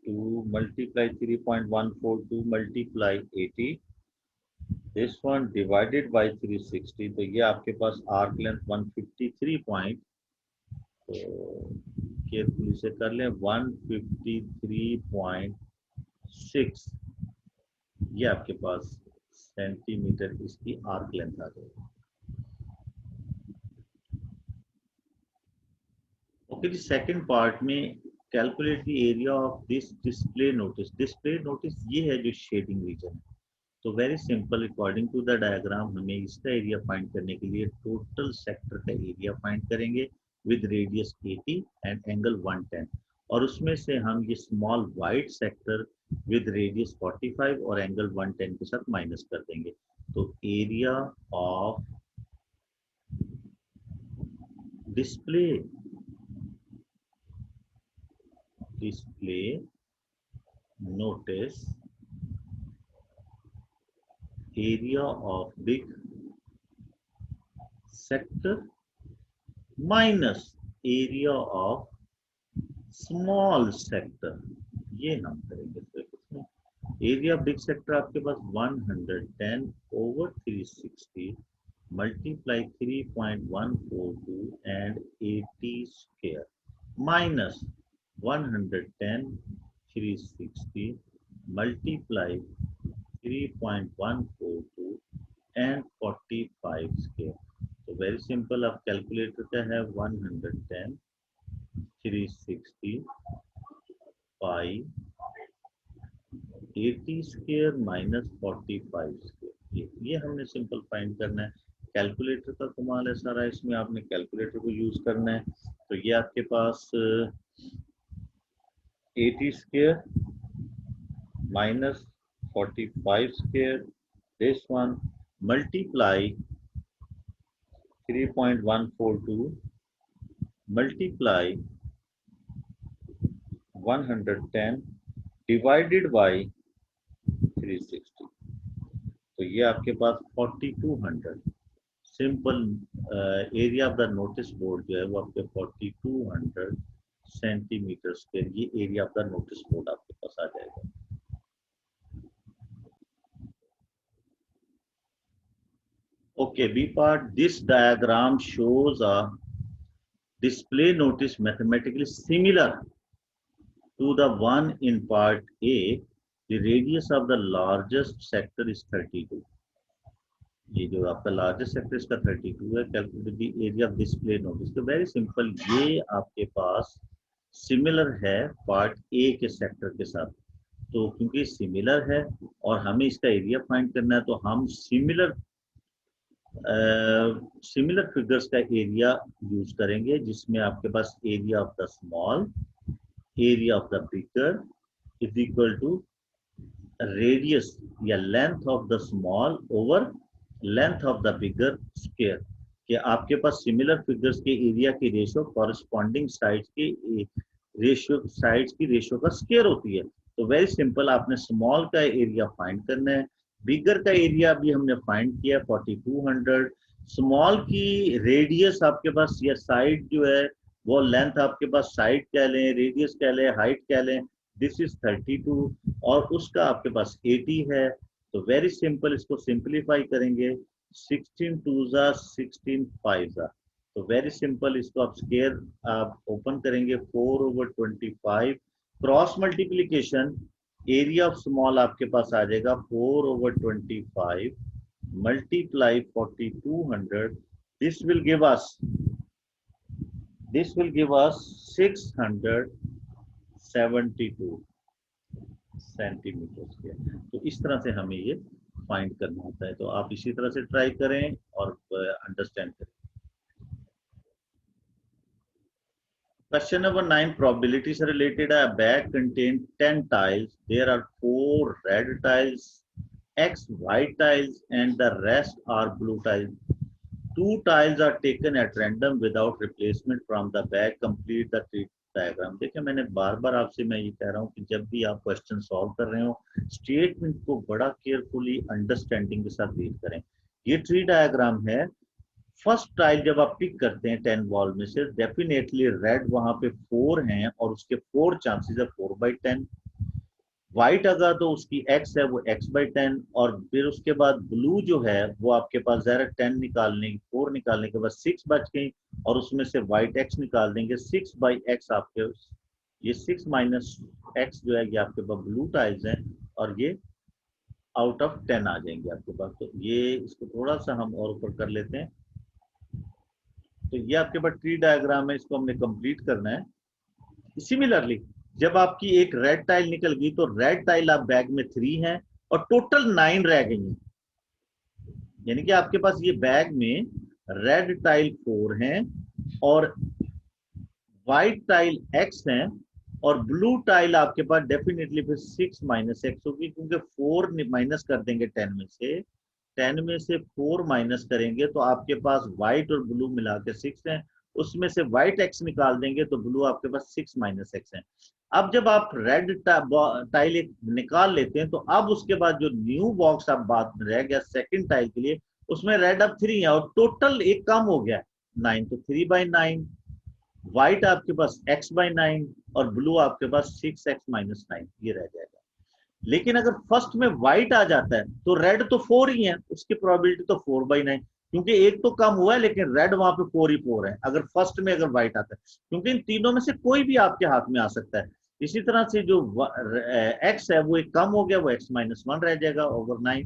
to multiply 3.142 multiply 80, this one divided by 360, तो ये आपके पास आर्क लेंथ 153 पॉइंट, तो केयरफुली से कर लें, 153.6, ये आपके पास सेंटीमीटर इसकी आर्क लेंथ आ जाएगी। ओके जी, सेकंड पार्ट में calculate the area of this display notice. Display notice ये है जो शेडिंग रीजन है। तो very simple, according to the diagram हमें इसका एरिया फाइंड करने के लिए टोटल सेक्टर का एरिया फाइंड करेंगे विद रेडियस 80 एंड एंगल 110, और उसमें से हम ये small white sector with radius 45 और एंगल 110 के साथ माइनस कर देंगे। तो area of display notice, area of big sector minus area of small sector, ये हम करेंगे। तो इसमें एरिया बिग सेक्टर आपके पास 110 over 360 multiply 3.142 and 80 square minus 110 360 multiply 3.142 and 45 square. तो वेरी सिंपल, आप कैलकुलेटर का है 110 360 पाई 80 स्क्वायर माइनस 45 स्क्वायर, ये हमने सिंपल फाइंड करना है। कैलकुलेटर का कमाल है सारा, इसमें आपने कैलकुलेटर को यूज करना है। तो ये आपके पास 80 square minus 45 square, this one multiply 3.142 multiply 110 divided by 360, तो ये आपके पास 4200 simple area of the notice board जो है वो आपके 4200 सेंटीमीटर स्क्वायर, ये area of the notice board आपके पास आ जाएगा। Okay, B part, this diagram shows a display notice mathematically similar to the one in part A. The radius of the largest sector is 32. ये जो आपका लार्जेस्ट सेक्टर इसका 32 है। Calculate the area of display notice. तो वेरी सिंपल, ये आपके पास सिमिलर है पार्ट ए के सेक्टर के साथ। तो क्योंकि सिमिलर है और हमें इसका एरिया फाइंड करना है, तो हम सिमिलर फिगर्स का एरिया यूज करेंगे, जिसमें आपके पास area of the small area of the bigger is equal to radius या length of the small over length of the bigger square. कि आपके पास सिमिलर फिगर्स के एरिया की रेशियो कॉरेस्पॉन्डिंग साइड्स की रेशियो का स्क्वायर होती है। तो वेरी सिंपल, आपने स्मॉल का एरिया फाइंड करना है, बिगर का एरिया भी हमने फाइंड किया 4200। स्मॉल की रेडियस आपके पास या साइड जो है वो लेंथ आपके पास साइड कह लें, रेडियस कह लें, हाइट कह लें, दिस इज 32 और उसका आपके पास 80 है। तो वेरी सिंपल, इसको सिंप्लीफाई करेंगे 16 2 जा 16 5 जा। तो वेरी सिंपल, इसको आप स्क्वायर आप ओपन करेंगे 4 over 25 cross multiplication area of small आपके पास आ जाएगा 4 over 25 multiply 4200। This will give us 672 centimetre square. तो इस तरह से हमें ये फाइंड करना होता है। तो आप इसी तरह से ट्राई करें और अंडरस्टैंड करें। Question number 9, probabilities are related. A bag contains 10 tiles. There are 4 red tiles, X white tiles, and the rest are blue tiles. 2 tiles are taken at random without replacement from the bag. Complete the tree diagram. देखिए, मैंने बार बार आपसे मैं ये कह रहा हूँ कि जब भी आप क्वेश्चन सॉल्व कर रहे हो, स्टेटमेंट को बड़ा केयरफुली अंडरस्टैंडिंग के साथ रीड करें। ये ट्री डायग्राम है। फर्स्ट टाइल जब आप पिक करते हैं 10 बॉल में से, डेफिनेटली रेड वहां पे 4 हैं और उसके 4 चांसेस है 4/10। व्हाइट अगर तो उसकी x है वो x/10, और फिर उसके बाद ब्लू जो है वो आपके पास जरा 10 निकालने 4 निकालने के बाद 6 बच गई, और उसमें से व्हाइट x निकाल देंगे 6/x आपके, ये 6 माइनस x जो है ये आपके पास ब्लू टाइल्स हैं, और ये आउट ऑफ 10 आ जाएंगे आपके पास। तो ये इसको थोड़ा सा हम और ऊपर कर लेते हैं। तो ये आपके पास ट्री डायग्राम है, इसको हमने कंप्लीट करना है। सिमिलरली जब आपकी एक रेड टाइल निकल गई तो रेड टाइल आप बैग में 3 हैं और टोटल 9 रह गई हैं, यानी कि आपके पास ये बैग में रेड टाइल 4 हैं और व्हाइट टाइल x हैं और ब्लू टाइल आपके पास डेफिनेटली फिर 6 माइनस एक्स होगी, क्योंकि 4 माइनस कर देंगे 10 में से, 10 में से 4 माइनस करेंगे तो आपके पास व्हाइट और ब्लू मिला के 6 है, उसमें से व्हाइट एक्स निकाल देंगे तो ब्लू आपके पास 6 माइनस एक्स है। अब जब आप रेड टाइल एक निकाल लेते हैं तो अब उसके बाद जो न्यू बॉक्स आप बाद में रह गया सेकंड टाइल के लिए, उसमें रेड अब 3 है और टोटल एक कम हो गया 9, तो 3/9, व्हाइट आपके पास x/9 और ब्लू आपके पास 6x-9 ये रह जाएगा। लेकिन अगर फर्स्ट में व्हाइट आ जाता है तो रेड तो 4 ही है, उसकी प्रोबेबिलिटी तो 4/9, क्योंकि एक तो कम हुआ है लेकिन रेड वहां पे 4 ही 4 है अगर फर्स्ट में अगर व्हाइट आता है, क्योंकि इन तीनों में से कोई भी आपके हाथ में आ सकता है। इसी तरह से जो एक्स है वो एक कम हो गया, वो x-1 रह जाएगा ओवर 9,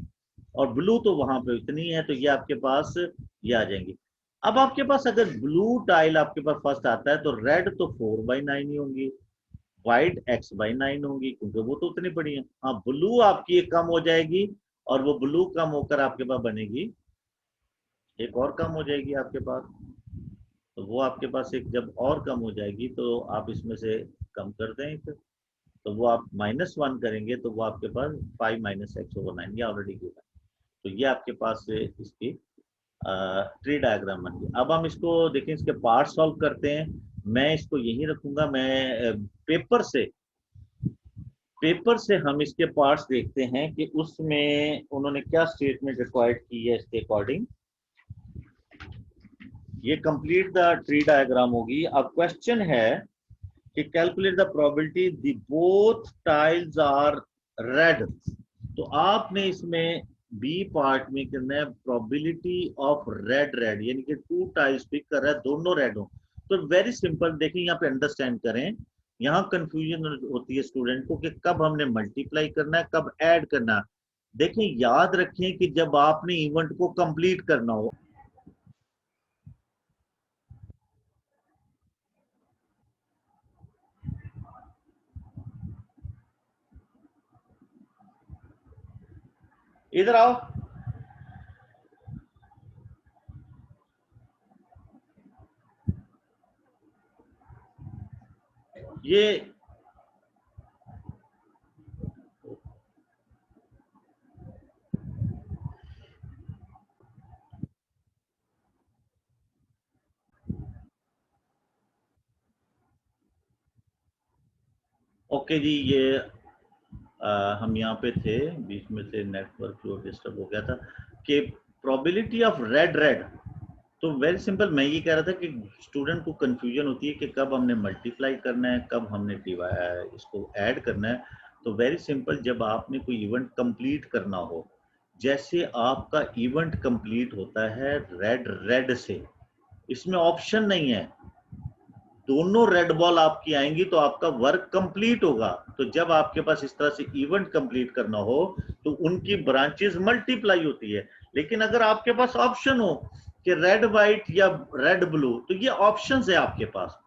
और ब्लू तो वहां पे इतनी है तो ये आपके पास ये आ जाएंगी। अब आपके पास अगर ब्लू टाइल आपके पास फर्स्ट आता है तो रेड तो 4/9 ही होंगी, व्हाइट x/9 होंगी क्योंकि वो तो उतनी बड़ी है। हाँ, ब्लू आपकी एक कम हो जाएगी और वो ब्लू कम होकर आपके पास बनेगी एक और कम हो जाएगी आपके पास, तो वो आपके पास एक जब और कम हो जाएगी तो आप इसमें से कम कर दें फिर, तो वो आप -1 करेंगे तो वो आपके पास 5 माइनस x/9 ये ऑलरेडी गिवन है। तो ये आपके पास से इसकी ट्री डायग्राम बन गई। अब हम इसको देखें, इसके पार्ट सॉल्व करते हैं। मैं इसको यहीं रखूंगा, मैं पेपर से हम इसके पार्ट्स देखते हैं कि उसमें उन्होंने क्या स्टेटमेंट रिक्वायर्ड की है इसके अकॉर्डिंग। ये कंप्लीट द ट्री डायग्राम होगी। अब क्वेश्चन है कि calculate the probability the both tiles are red, तो आपने इसमें बी पार्ट में करना है प्रोबेबिलिटी ऑफ रेड रेड, यानी कि 2 टाइल्स पिक कर रहा है दोनों रेड हो। तो वेरी सिंपल, देखिए यहाँ पे अंडरस्टैंड करें, यहाँ कंफ्यूजन होती है स्टूडेंट को कि कब हमने मल्टीप्लाई करना है कब ऐड करना है। देखिए याद रखें कि जब आपने इवेंट को कंप्लीट करना हो, इधर आओ, ये ओके जी, ये हम यहाँ पे थे, बीच में से नेटवर्क जो डिस्टर्ब हो गया था कि प्रोबेबिलिटी ऑफ रेड रेड। तो वेरी सिंपल, मैं ये कह रहा था कि स्टूडेंट को कंफ्यूजन होती है कि कब हमने मल्टीप्लाई करना है कब हमने इसको ऐड करना है। तो वेरी सिंपल, जब आपने कोई इवेंट कंप्लीट करना हो, जैसे आपका इवेंट कंप्लीट होता है रेड रेड से, इसमें ऑप्शन नहीं है, दोनों रेड बॉल आपकी आएंगी तो आपका वर्क कंप्लीट होगा। तो जब आपके पास इस तरह से इवेंट कंप्लीट करना हो तो उनकी ब्रांचेस मल्टीप्लाई होती है। लेकिन अगर आपके पास ऑप्शन हो कि रेड व्हाइट या रेड ब्लू, तो ये ऑप्शन है आपके पास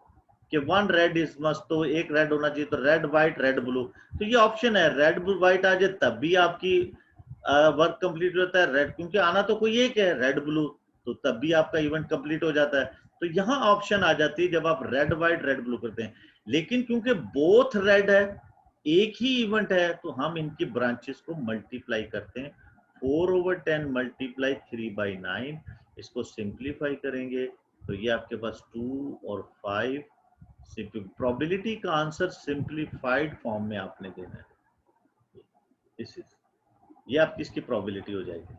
कि 1 रेड इज मस्ट, तो एक रेड होना चाहिए, तो रेड व्हाइट रेड ब्लू, तो ये ऑप्शन है। रेड व्हाइट आ जाए तब भी आपकी वर्क कंप्लीट होता है, रेड क्योंकि आना तो कोई एक है रेड ब्लू, तो तब भी आपका इवेंट कंप्लीट हो जाता है। तो यहाँ ऑप्शन आ जाती है जब आप रेड व्हाइट रेड ब्लू करते हैं। लेकिन क्योंकि बोथ रेड है, एक ही इवेंट है, तो हम इनकी ब्रांचेस को मल्टीप्लाई करते हैं। 4/10 मल्टीप्लाई 3/9, इसको सिंप्लीफाई करेंगे तो ये आपके पास 2 और 5, प्रोबेबिलिटी का आंसर सिंप्लीफाइड फॉर्म में आपने देना है। ये आपकी इसकी प्रोबेबिलिटी हो जाएगी।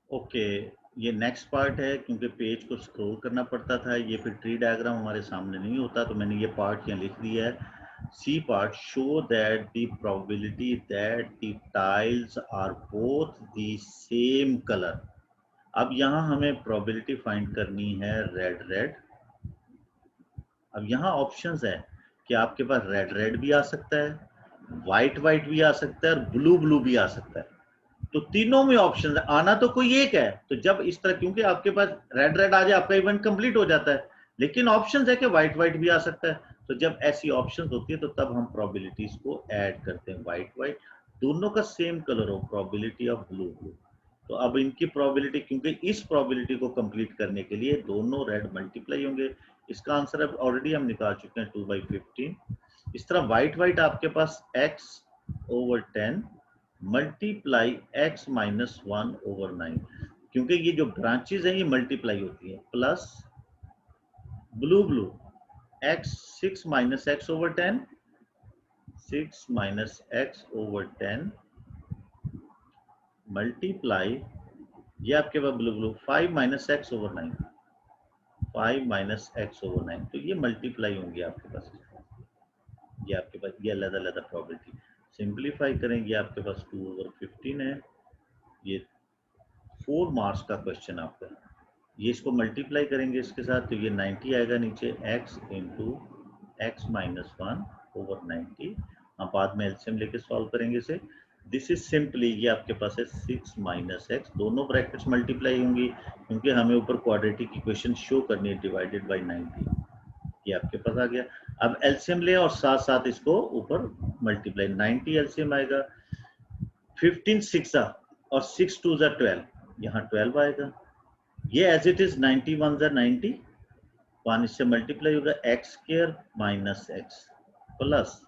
ओके, ये नेक्स्ट पार्ट है, क्योंकि पेज को स्क्रॉल करना पड़ता था, ये फिर ट्री डायग्राम हमारे सामने नहीं होता, तो मैंने ये पार्ट यहाँ लिख दिया है। C part, show that the probability that the tiles are both the same colour. अब यहाँ हमें प्रोबेबिलिटी फाइंड करनी है रेड रेड। अब यहाँ ऑप्शंस है कि आपके पास रेड रेड भी आ सकता है, व्हाइट व्हाइट भी आ सकता है और ब्लू ब्लू भी आ सकता है। तो तीनों में ऑप्शन है, आना तो कोई एक है। तो जब इस तरह, क्योंकि आपके पास रेड रेड आ जाए आपका इवेंट कंप्लीट हो जाता है, लेकिन ऑप्शन है कि व्हाइट व्हाइट भी आ सकता है। तो जब ऐसी ऑप्शंस होती है तो तब हम प्रोबेबिलिटीज को ऐड करते हैं, व्हाइट व्हाइट दोनों का सेम कलर हो, प्रोबेबिलिटी ऑफ ब्लू ब्लू। तो अब इनकी प्रोबेबिलिटी, क्योंकि इस प्रोबेबिलिटी को कंप्लीट करने के लिए दोनों रेड मल्टीप्लाई होंगे। इसका आंसर अब ऑलरेडी हम निकाल चुके हैं 2/15। इस तरह व्हाइट व्हाइट आपके पास x/10 मल्टीप्लाई x-1/9, क्योंकि ये जो ब्रांचेज हैं ये मल्टीप्लाई होती है, plus blue blue x6 - x/10, 6 - x/10 multiply, ये आपके पास ब्लू ब्लू 5 - x/9, 5 - x/9, तो ये मल्टीप्लाई होंगे आपके पास। ये आपके पास ये अलग अलग प्रोबेबिलिटी सिंप्लीफाई करेंगे, आपके पास 2/15 है। ये 4 मार्क्स का क्वेश्चन आपका, ये इसको मल्टीप्लाई करेंगे इसके साथ तो ये 90 आएगा नीचे, x इंटू x-1/90। हम बाद में एलसीएम लेके सॉल्व करेंगे इसे। दिस इज सिंपली, ये आपके पास है 6 - x, दोनों ब्रैकेट्स मल्टीप्लाई होंगी क्योंकि हमें ऊपर क्वाड्रेटिक इक्वेशन शो करनी है, डिवाइडेड बाय 90। ये आपके पास आ गया। अब एलसीएम ले और साथ साथ इसको ऊपर मल्टीप्लाई, 90 एलसीएम आएगा, 15 6 और 6 2 12, यहाँ 12 आएगा। ये एज इट इज 91 90, 1 इससे मल्टीप्लाई होगा, x² - x प्लस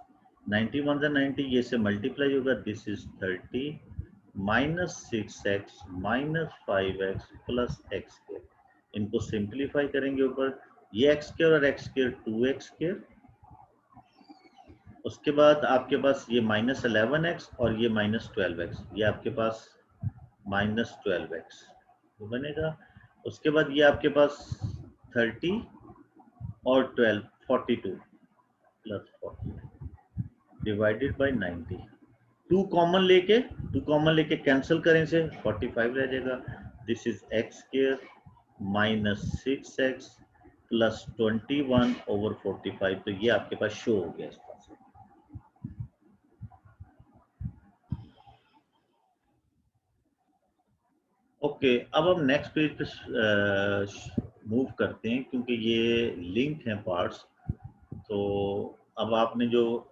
91 90, ये से मल्टीप्लाई होगा, this is 30 -6x -5x plus x²। इनको सिंप्लीफाई करेंगे ऊपर, ये x² और x² 2x², उसके बाद आपके पास ये -11x और ये -12x, ये आपके पास -12x तो बनेगा। उसके बाद ये आपके पास 30 और 12 42 प्लस 42 डिवाइडेड बाय 90। 2 कॉमन लेके कैंसिल करें से 45 रह जाएगा। This is x² -6x plus 21/45, तो ये आपके पास शो हो गया इस पास। ओके, अब हम नेक्स्ट पेज पे मूव करते हैं क्योंकि ये लिंक है पार्ट्स। तो अब आपने जो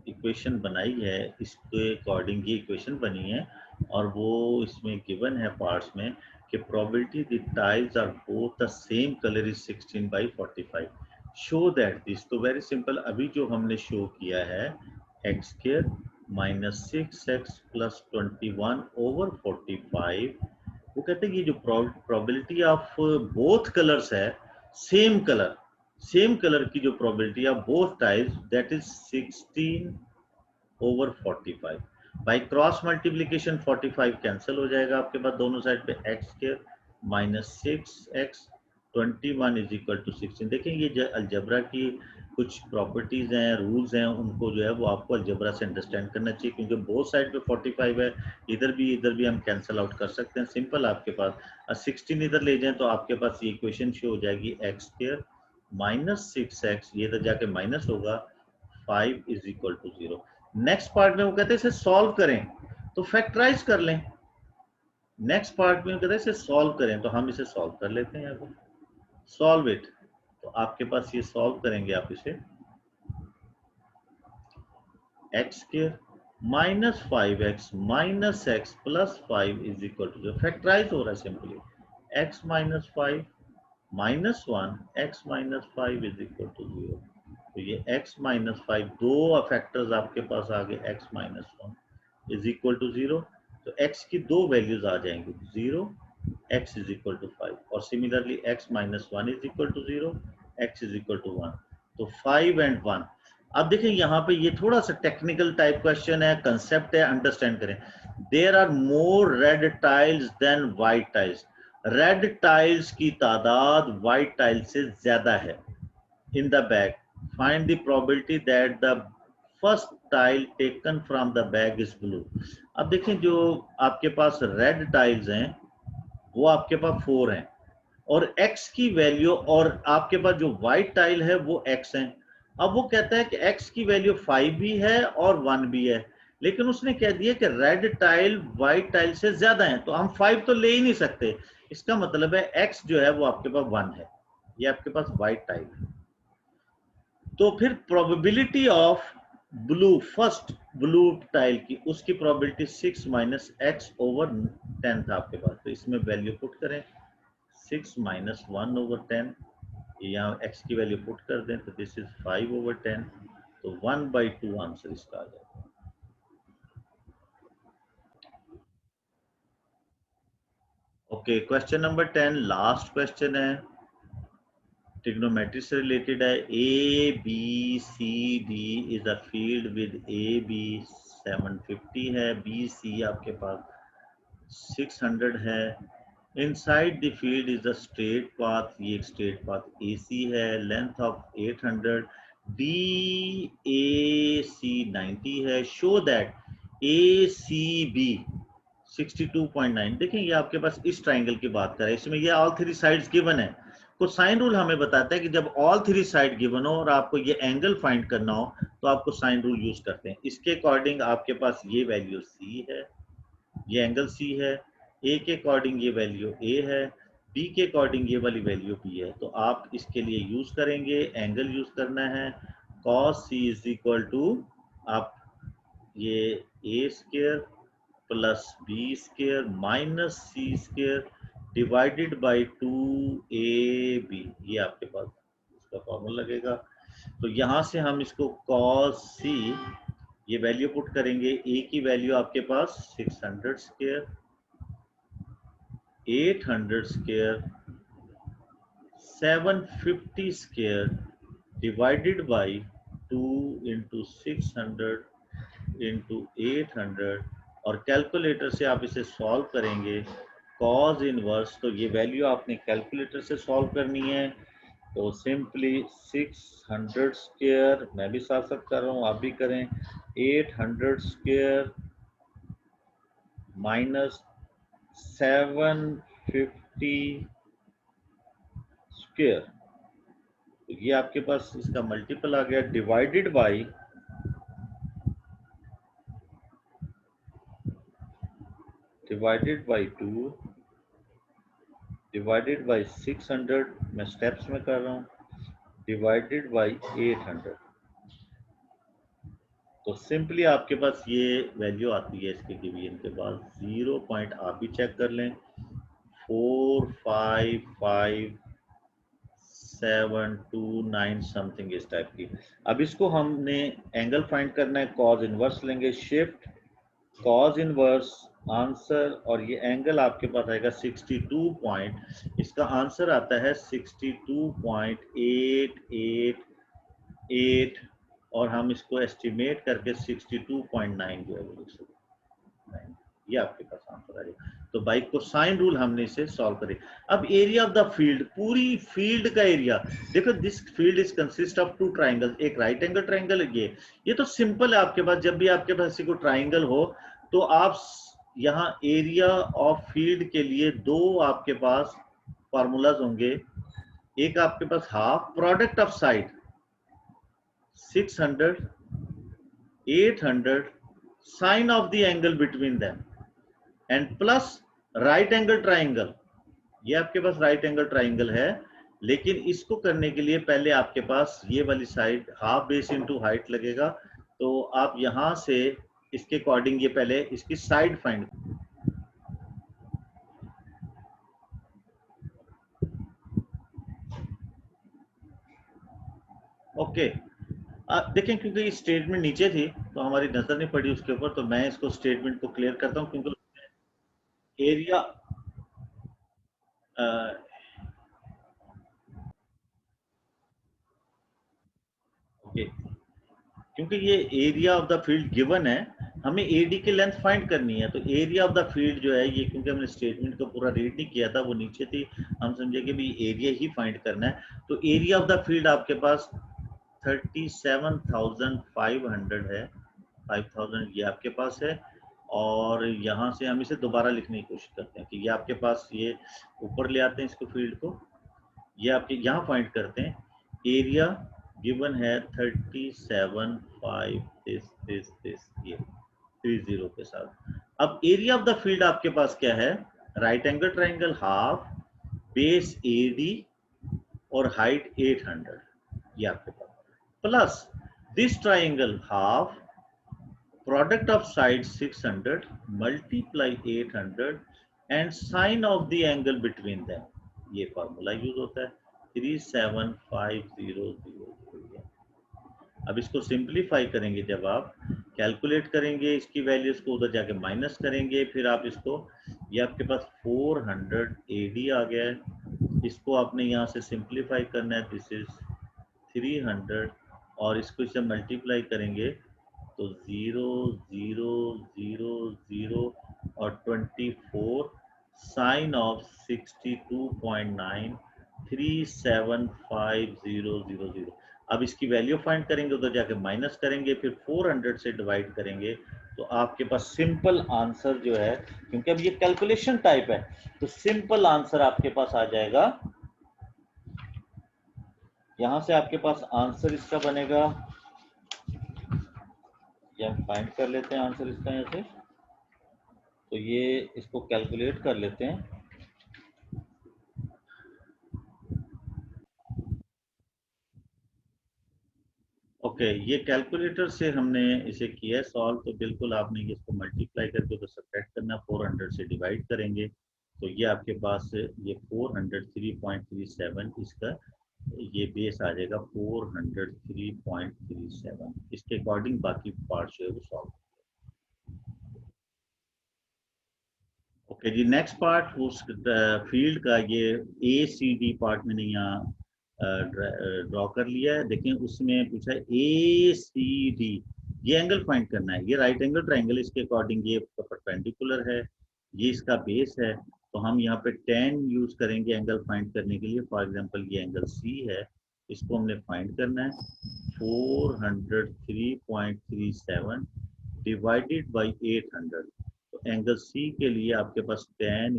इक्वेशन बनाई है इसके अकॉर्डिंग ये इक्वेशन बनी है और वो इसमें गिवन है पार्ट्स में कि probability the tiles are both the same colour is 16/45, show that this. तो वेरी सिंपल, अभी जो हमने शो किया है x² -6x प्लस 21/45, वो कहते हैं कि जो प्रोबेबिलिटी ऑफ बोथ कलर्स है, सेम कलर की जो probability of both tiles, that is 16/45। By cross multiplication 45 cancel हो जाएगा आपके पास दोनों साइड पे, x² -6x 21 = 16। देखें ये अलजेब्रा की कुछ प्रॉपर्टीज हैं, रूल्स हैं, उनको जो है वो आपको अलजेब्रा से अंडरस्टैंड करना चाहिए क्योंकि बोथ साइड पे 45 है, इधर भी हम कैंसिल आउट कर सकते हैं। सिंपल आपके पास 16 इधर ले जाएं तो आपके पास ये इक्वेशन शो हो जाएगी, x² -6x, ये इधर जाके माइनस होगा, 5 = 0। नेक्स्ट पार्ट में वो कहते हैं इसे सॉल्व करें तो फैक्टराइज कर लें। नेक्स्ट पार्ट में वो कहते हैं इसे सॉल्व करें, तो हम इसे सॉल्व कर लेते हैं। यहाँ सॉल्व इट, तो आपके पास ये सॉल्व करेंगे आप इसे, x² -5x -x plus 5 = 0, factorise हो रहा है सिंपली, x -5 -1 x -5 = 0। तो ये x -5 दो फैक्टर्स आपके पास आ गए, x -1 = 0, तो x की दो वैल्यूज आ जाएंगी 0, x = 5, और सिमिलरली x -1 = 0, x = 1, तो 5 and 1। अब देखें यहाँ पे ये थोड़ा सा टेक्निकल टाइप क्वेश्चन है, कंसेप्ट है, अंडरस्टैंड करें। There are more red tiles than white tiles, red tiles की तादाद व्हाइट टाइल्स से ज्यादा है। In the bag find the probability that the first tile taken from the bag is blue। अब देखें जो आपके पास रेड टाइल्स हैं वो आपके पास 4 हैं और x की वैल्यू, और आपके पास जो व्हाइट टाइल है वो x है। अब वो कहता है कि x की वैल्यू 5 भी है और 1 भी है, लेकिन उसने कह दिया कि रेड टाइल व्हाइट टाइल से ज्यादा है, तो हम 5 तो ले ही नहीं सकते। इसका मतलब है x जो है वो आपके पास 1 है। ये आपके पास वाइट टाइल है। तो फिर probability of blue, first blue tile की, उसकी प्रोबेबिलिटी 6 माइनस एक्स ओवर 10 था आपके पास। तो इसमें वैल्यू पुट करें 6 माइनस 1 ओवर 10, यहाँ एक्स की वैल्यू पुट कर दें तो दिस इज 5 ओवर 10, तो 1/2 आंसर इसका आ जाएगा। Okay, question number 10 last question है, ट्रिग्नोमेट्री से रिलेटेड है। A B C D is a field with A B 750 है, बी सी आपके पास 600 है। Inside the field is a straight path, ये एक स्ट्रेट पाथ ए सी है, length of 800, D A C 90 है। Show that A C B 62.9। देखें ये आपके पास इस ट्राइंगल की बात करें, इसमें ये ऑल थ्री साइड्स गिवन है। कोसाइन रूल हमें बताता है कि जब ऑल थ्री साइड गिवन हो और आपको ये एंगल फाइंड करना हो तो आपको साइन रूल यूज करते हैं। इसके अकॉर्डिंग आपके पास ये वैल्यू सी है, ये एंगल सी है, ए के अकॉर्डिंग ये वैल्यू ए है, बी के अकॉर्डिंग ये वाली वैल्यू बी है। तो आप इसके लिए यूज करेंगे, एंगल यूज करना है, cos c is equal to आप ये A square plus B square minus C square divided by 2ab, ये आपके पास इसका फॉर्मूला लगेगा। तो यहां से हम इसको cos c ये वैल्यू पुट करेंगे, ए की वैल्यू आपके पास 600 square, 800 square, 750 square divided bye 2 into 600 into 800, और कैलकुलेटर से आप इसे सॉल्व करेंगे cos इनवर्स। तो ये वैल्यू आपने कैलकुलेटर से सॉल्व करनी है, तो सिंपली 600 स्क्वायर, मैं भी साथ साथ कर रहा हूँ आप भी करें, 800 स्क्वायर माइनस 750 स्क्वायर, ये आपके पास इसका मल्टीपल आ गया, डिवाइडेड बाय 2 डिवाइडेड बाय 600, मैं स्टेप्स में कर रहा हूँ, डिवाइडेड बाय 800। तो सिंपली आपके पास ये वैल्यू आती है इसके डिवीजन के बाद 0 पॉइंट, आप भी चेक कर लें, 45579 समथिंग इस टाइप की। अब इसको हमने एंगल फाइंड करना है, कॉज इनवर्स लेंगे, शिफ्ट कॉज इनवर्स आंसर, और ये एंगल आपके पास आएगा 62 पॉइंट, इसका आंसर आता है 62.888, और हम इसको एस्टिमेट करके 62.9 जो है वो लिख सकते हैं, ये आपके पास आंसर आएगा। तो बाई कोसाइन रूल हमने इसे सॉल्व करे। अब एरिया ऑफ द फील्ड, पूरी फील्ड का एरिया देखो, this field is consist of two triangle, एक राइट एंगल ट्राइंगल, ये तो सिंपल है आपके पास। जब भी आपके पास कोई ट्राइंगल हो तो आप यहाँ एरिया ऑफ फील्ड के लिए दो आपके पास फॉर्मूलाज होंगे, एक आपके पास half product of side 600 800 sine of the angle between them and plus right angle triangle, ये आपके पास राइट एंगल ट्राइंगल है। लेकिन इसको करने के लिए पहले आपके पास ये वाली side half base into height लगेगा, तो आप यहां से इसके अकॉर्डिंग ये पहले इसकी साइड फाइंड। ओके, देखें क्योंकि स्टेटमेंट नीचे थी तो हमारी नजर नहीं पड़ी उसके ऊपर, तो मैं इसको स्टेटमेंट को क्लियर करता हूं, क्योंकि एरिया ओके, क्योंकि ये area of the field given है, हमें एडी की लेंथ फाइंड करनी है। तो एरिया ऑफ द फील्ड जो है ये, क्योंकि हमने स्टेटमेंट को पूरा रीड नहीं किया था, वो नीचे थी, हम समझे कि भी एरिया ही फाइंड करना है। तो एरिया ऑफ द फील्ड आपके पास 37,500 है, 5000 ये आपके पास है, और यहाँ से हम इसे दोबारा लिखने की कोशिश करते हैं कि ये आपके पास, ये ऊपर ले आते हैं इसको फील्ड को, ये आपके यहाँ फाइंड करते हैं, एरिया गिवन है 37,500 दिस ये 30 के साथ। अब एरिया ऑफ द फील्ड आपके पास क्या है, right angle triangle half base AD और हाइट 800, ये आपके पास, plus this triangle half product of side 600 multiply 800 and sine of the angle between them, ये फार्मूला यूज होता है 37500। अब इसको सिंप्लीफाई करेंगे, जब आप कैलकुलेट करेंगे इसकी वैल्यूज को, उधर जाके माइनस करेंगे, फिर आप इसको, ये आपके पास 400 AD आ गया है, इसको आपने यहाँ से सिंप्लीफाई करना है, दिस इज 300, और इसको इसे मल्टीप्लाई करेंगे तो 0 0 0 0 और 24 साइन ऑफ 62.9 375,000। अब इसकी वैल्यू फाइंड करेंगे, उधर जाके माइनस करेंगे, फिर 400 से डिवाइड करेंगे, तो आपके पास सिंपल आंसर जो है, क्योंकि अब ये कैलकुलेशन टाइप है, तो सिंपल आंसर आपके पास आ जाएगा। यहां से आपके पास आंसर इसका बनेगा, ये हम फाइंड कर लेते हैं आंसर इसका यहाँ से, तो ये इसको कैलकुलेट कर लेते हैं। ओके, ये कैलकुलेटर से हमने इसे किया है सॉल्व, तो बिल्कुल आपने इसको मल्टीप्लाई करके तो सब्ट्रैक्ट करना, 400 से डिवाइड करेंगे, तो ये आपके पास ये 403.37 इसका ये बेस आ जाएगा 403.37। इसके अकॉर्डिंग बाकी पार्ट जो है वो सॉल्व। ओके जी, नेक्स्ट पार्ट उस फील्ड का, ये ACD पार्ट मैंने यहाँ ड्रॉ कर लिया है। देखें उसमें पूछा है ACD, ये एंगल फाइंड करना है, ये राइट एंगल ट्राइंगल, इसके अकॉर्डिंग ये परपेंडिकुलर है, ये इसका बेस है, तो हम यहाँ पे 10 यूज करेंगे एंगल फाइंड करने के लिए। फॉर एग्जांपल ये एंगल C है, इसको हमने फाइंड करना है, 403.37 डिवाइडेड बाई 800, तो एंगल C के लिए आपके पास tan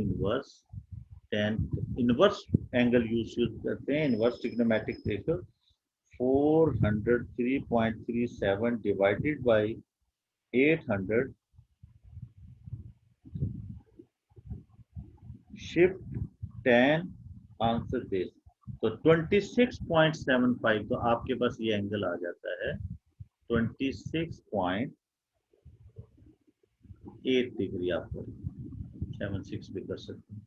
इनवर्स एंगल यूज करते हैं, inverse trigonometric ratio, 403.37 divided by 800, shift tan answer this, तो 26.75, तो आपके पास ये एंगल आ जाता है 26.8 डिग्री, आपको 76 भी कर सकते हैं।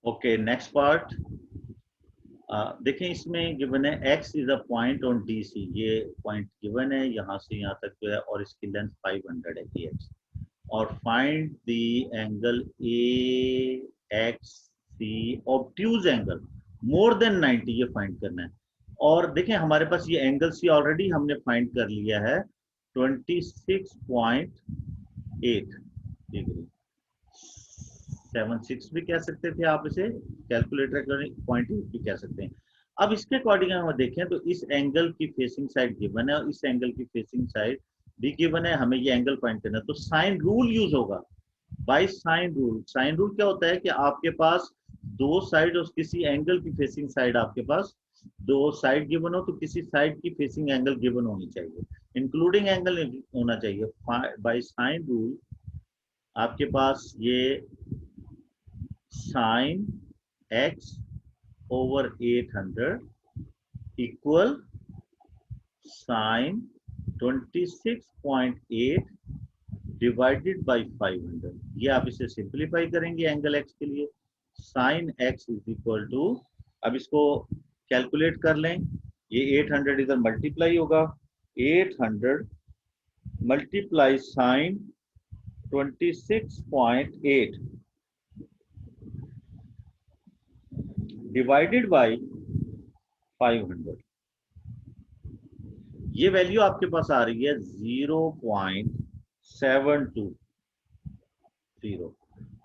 ओके, नेक्स्ट पार्ट देखें, इसमें गिवन है x is a point on DC, ये पॉइंट गिवन है यहाँ से यहाँ तक जो है, और इसकी लेंथ 500 है px, और find the angle AXC obtuse angle more than 90, ये फाइंड करना है। और देखें हमारे पास ये एंगल C ऑलरेडी हमने फाइंड कर लिया है 26.8 डिग्री, 76 भी कह सकते थे आप इसे, कैलकुलेटर 0.8 भी कह सकते हैं। अब इसके अकॉर्डिंग हम देखें तो इस एंगल की फेसिंग साइड गिवन है और इस एंगल की फेसिंग साइड भी गिवन है, हमें ये एंगल फाइंड करना है, तो साइन रूल यूज होगा। By sine rule, sine rule क्या होता है कि आपके पास दो साइड और किसी एंगल की फेसिंग साइड, आपके पास दो साइड गिवन हो तो किसी साइड की फेसिंग एंगल गिवन होनी चाहिए, इंक्लूडिंग एंगल होना चाहिए। बाय साइन रूल आपके पास ये sine x over 800 equal sine 26.8 divided by 500, ये आप इसे सिंप्लीफाई करेंगे एंगल x के लिए, sine x is equal to, अब इसको कैलकुलेट कर लें, ये 800 इधर मल्टीप्लाई होगा, 800 मल्टीप्लाई साइन 26.8 डिवाइडेड बाई 500, ये वैल्यू आपके पास आ रही है 0.720।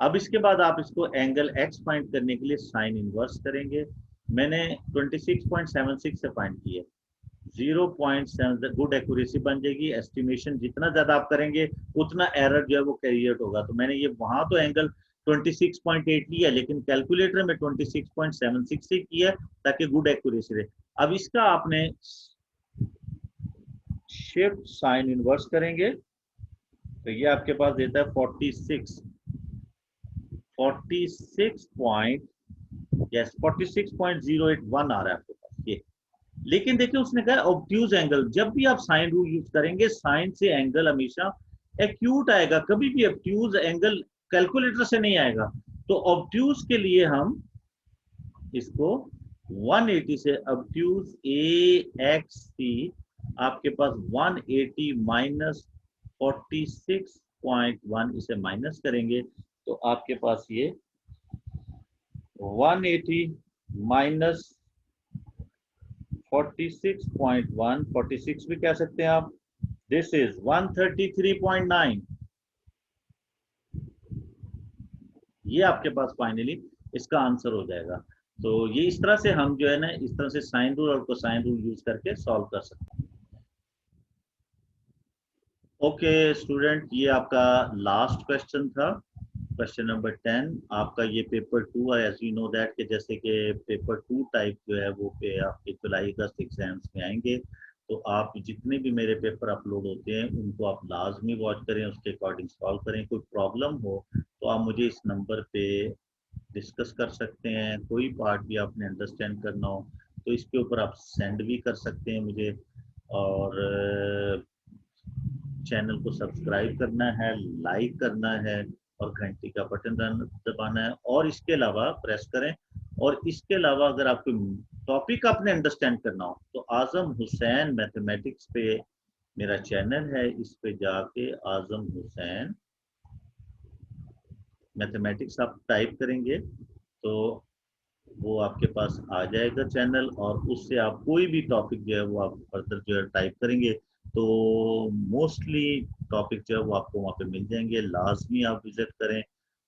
अब इसके बाद आप इसको एंगल x फाइंड करने के लिए साइन इनवर्स करेंगे, मैंने 26.76 से फाइंड किया, 0.7 गुड एक्यूरेसी बन जाएगी। एस्टिमेशन जितना ज्यादा आप करेंगे उतना एरर जो है वो क्रिएट होगा, तो मैंने ये वहां तो एंगल 26.8 लिया, लेकिन कैलकुलेटर में 26.76 से किया ताकि गुड एक्यूरेसी रहे। अब इसका आपने शिफ्ट साइन इनवर्स करेंगे तो ये आपके पास देता है 46 46.081 आ रहा है आपके पास ये। लेकिन देखिए उसने कहा ऑब्ट्यूज एंगल, जब भी आप साइन रूल यूज करेंगे साइन से एंगल हमेशा एक्यूट आएगा, कभी भी ऑब्ट्यूज एंगल कैलकुलेटर से नहीं आएगा। तो ऑब्ट्यूज के लिए हम इसको 180 से ऑब्ट्यूज ए एक्स सी आपके पास 180 माइनस 46.1 इसे माइनस करेंगे तो आपके पास ये 180 माइनस 46.1, 46 भी कह सकते हैं आप, दिस इज 133.9। ये आपके पास फाइनली इसका आंसर हो जाएगा। तो ये इस तरह से हम जो है ना इस तरह से साइन रूल और कोसाइन रूल यूज करके सॉल्व कर सकते हैं। ओके स्टूडेंट, ये आपका लास्ट क्वेश्चन था, क्वेश्चन नंबर 10 आपका। ये पेपर 2 है, एज यू नो दैट कि जैसे कि पेपर 2 टाइप जो है वो पे आपके जुलाई अगस्त एग्जाम्स में आएंगे। तो आप जितने भी मेरे पेपर अपलोड होते हैं उनको आप लाजमी वॉच करें, उसके अकॉर्डिंग सॉल्व करें। कोई प्रॉब्लम हो तो आप मुझे इस नंबर पे डिस्कस कर सकते हैं। कोई पार्ट भी आपने अंडरस्टैंड करना हो तो इसके ऊपर आप सेंड भी कर सकते हैं मुझे। और चैनल को सब्सक्राइब करना है, लाइक करना है और घंटी का बटन दबाना है और इसके अलावा प्रेस करें। और इसके अलावा अगर आपको टॉपिक आपने अंडरस्टैंड करना हो तो आजम हुसैन मैथमेटिक्स पे मेरा चैनल है, इस पे जाके आजम हुसैन मैथमेटिक्स आप टाइप करेंगे तो वो आपके पास आ जाएगा चैनल, और उससे आप कोई भी टॉपिक जो है वो आप फर्दर जो है टाइप करेंगे तो मोस्टली टॉपिक जो है वो आपको वहाँ पे मिल जाएंगे। लाजमी आप विजिट करें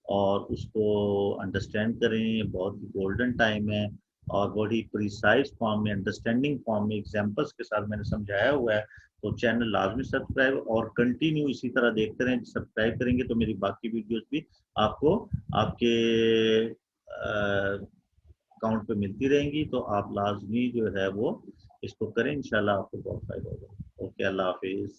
और उसको अंडरस्टैंड करें, बहुत ही गोल्डन टाइम है और बड़ी प्रिसाइज फॉर्म में अंडरस्टैंडिंग फॉर्म में एग्जांपल्स के साथ मैंने समझाया हुआ है। तो चैनल लाजमी सब्सक्राइब और कंटिन्यू इसी तरह देखते रहें। सब्सक्राइब करेंगे तो मेरी बाकी वीडियोस भी आपको आपके अकाउंट पे मिलती रहेंगी। तो आप लाजमी जो है वो इसको करें, इंशाल्लाह आपको बहुत फायदा होगा। ओके, अल्लाह हाफिज।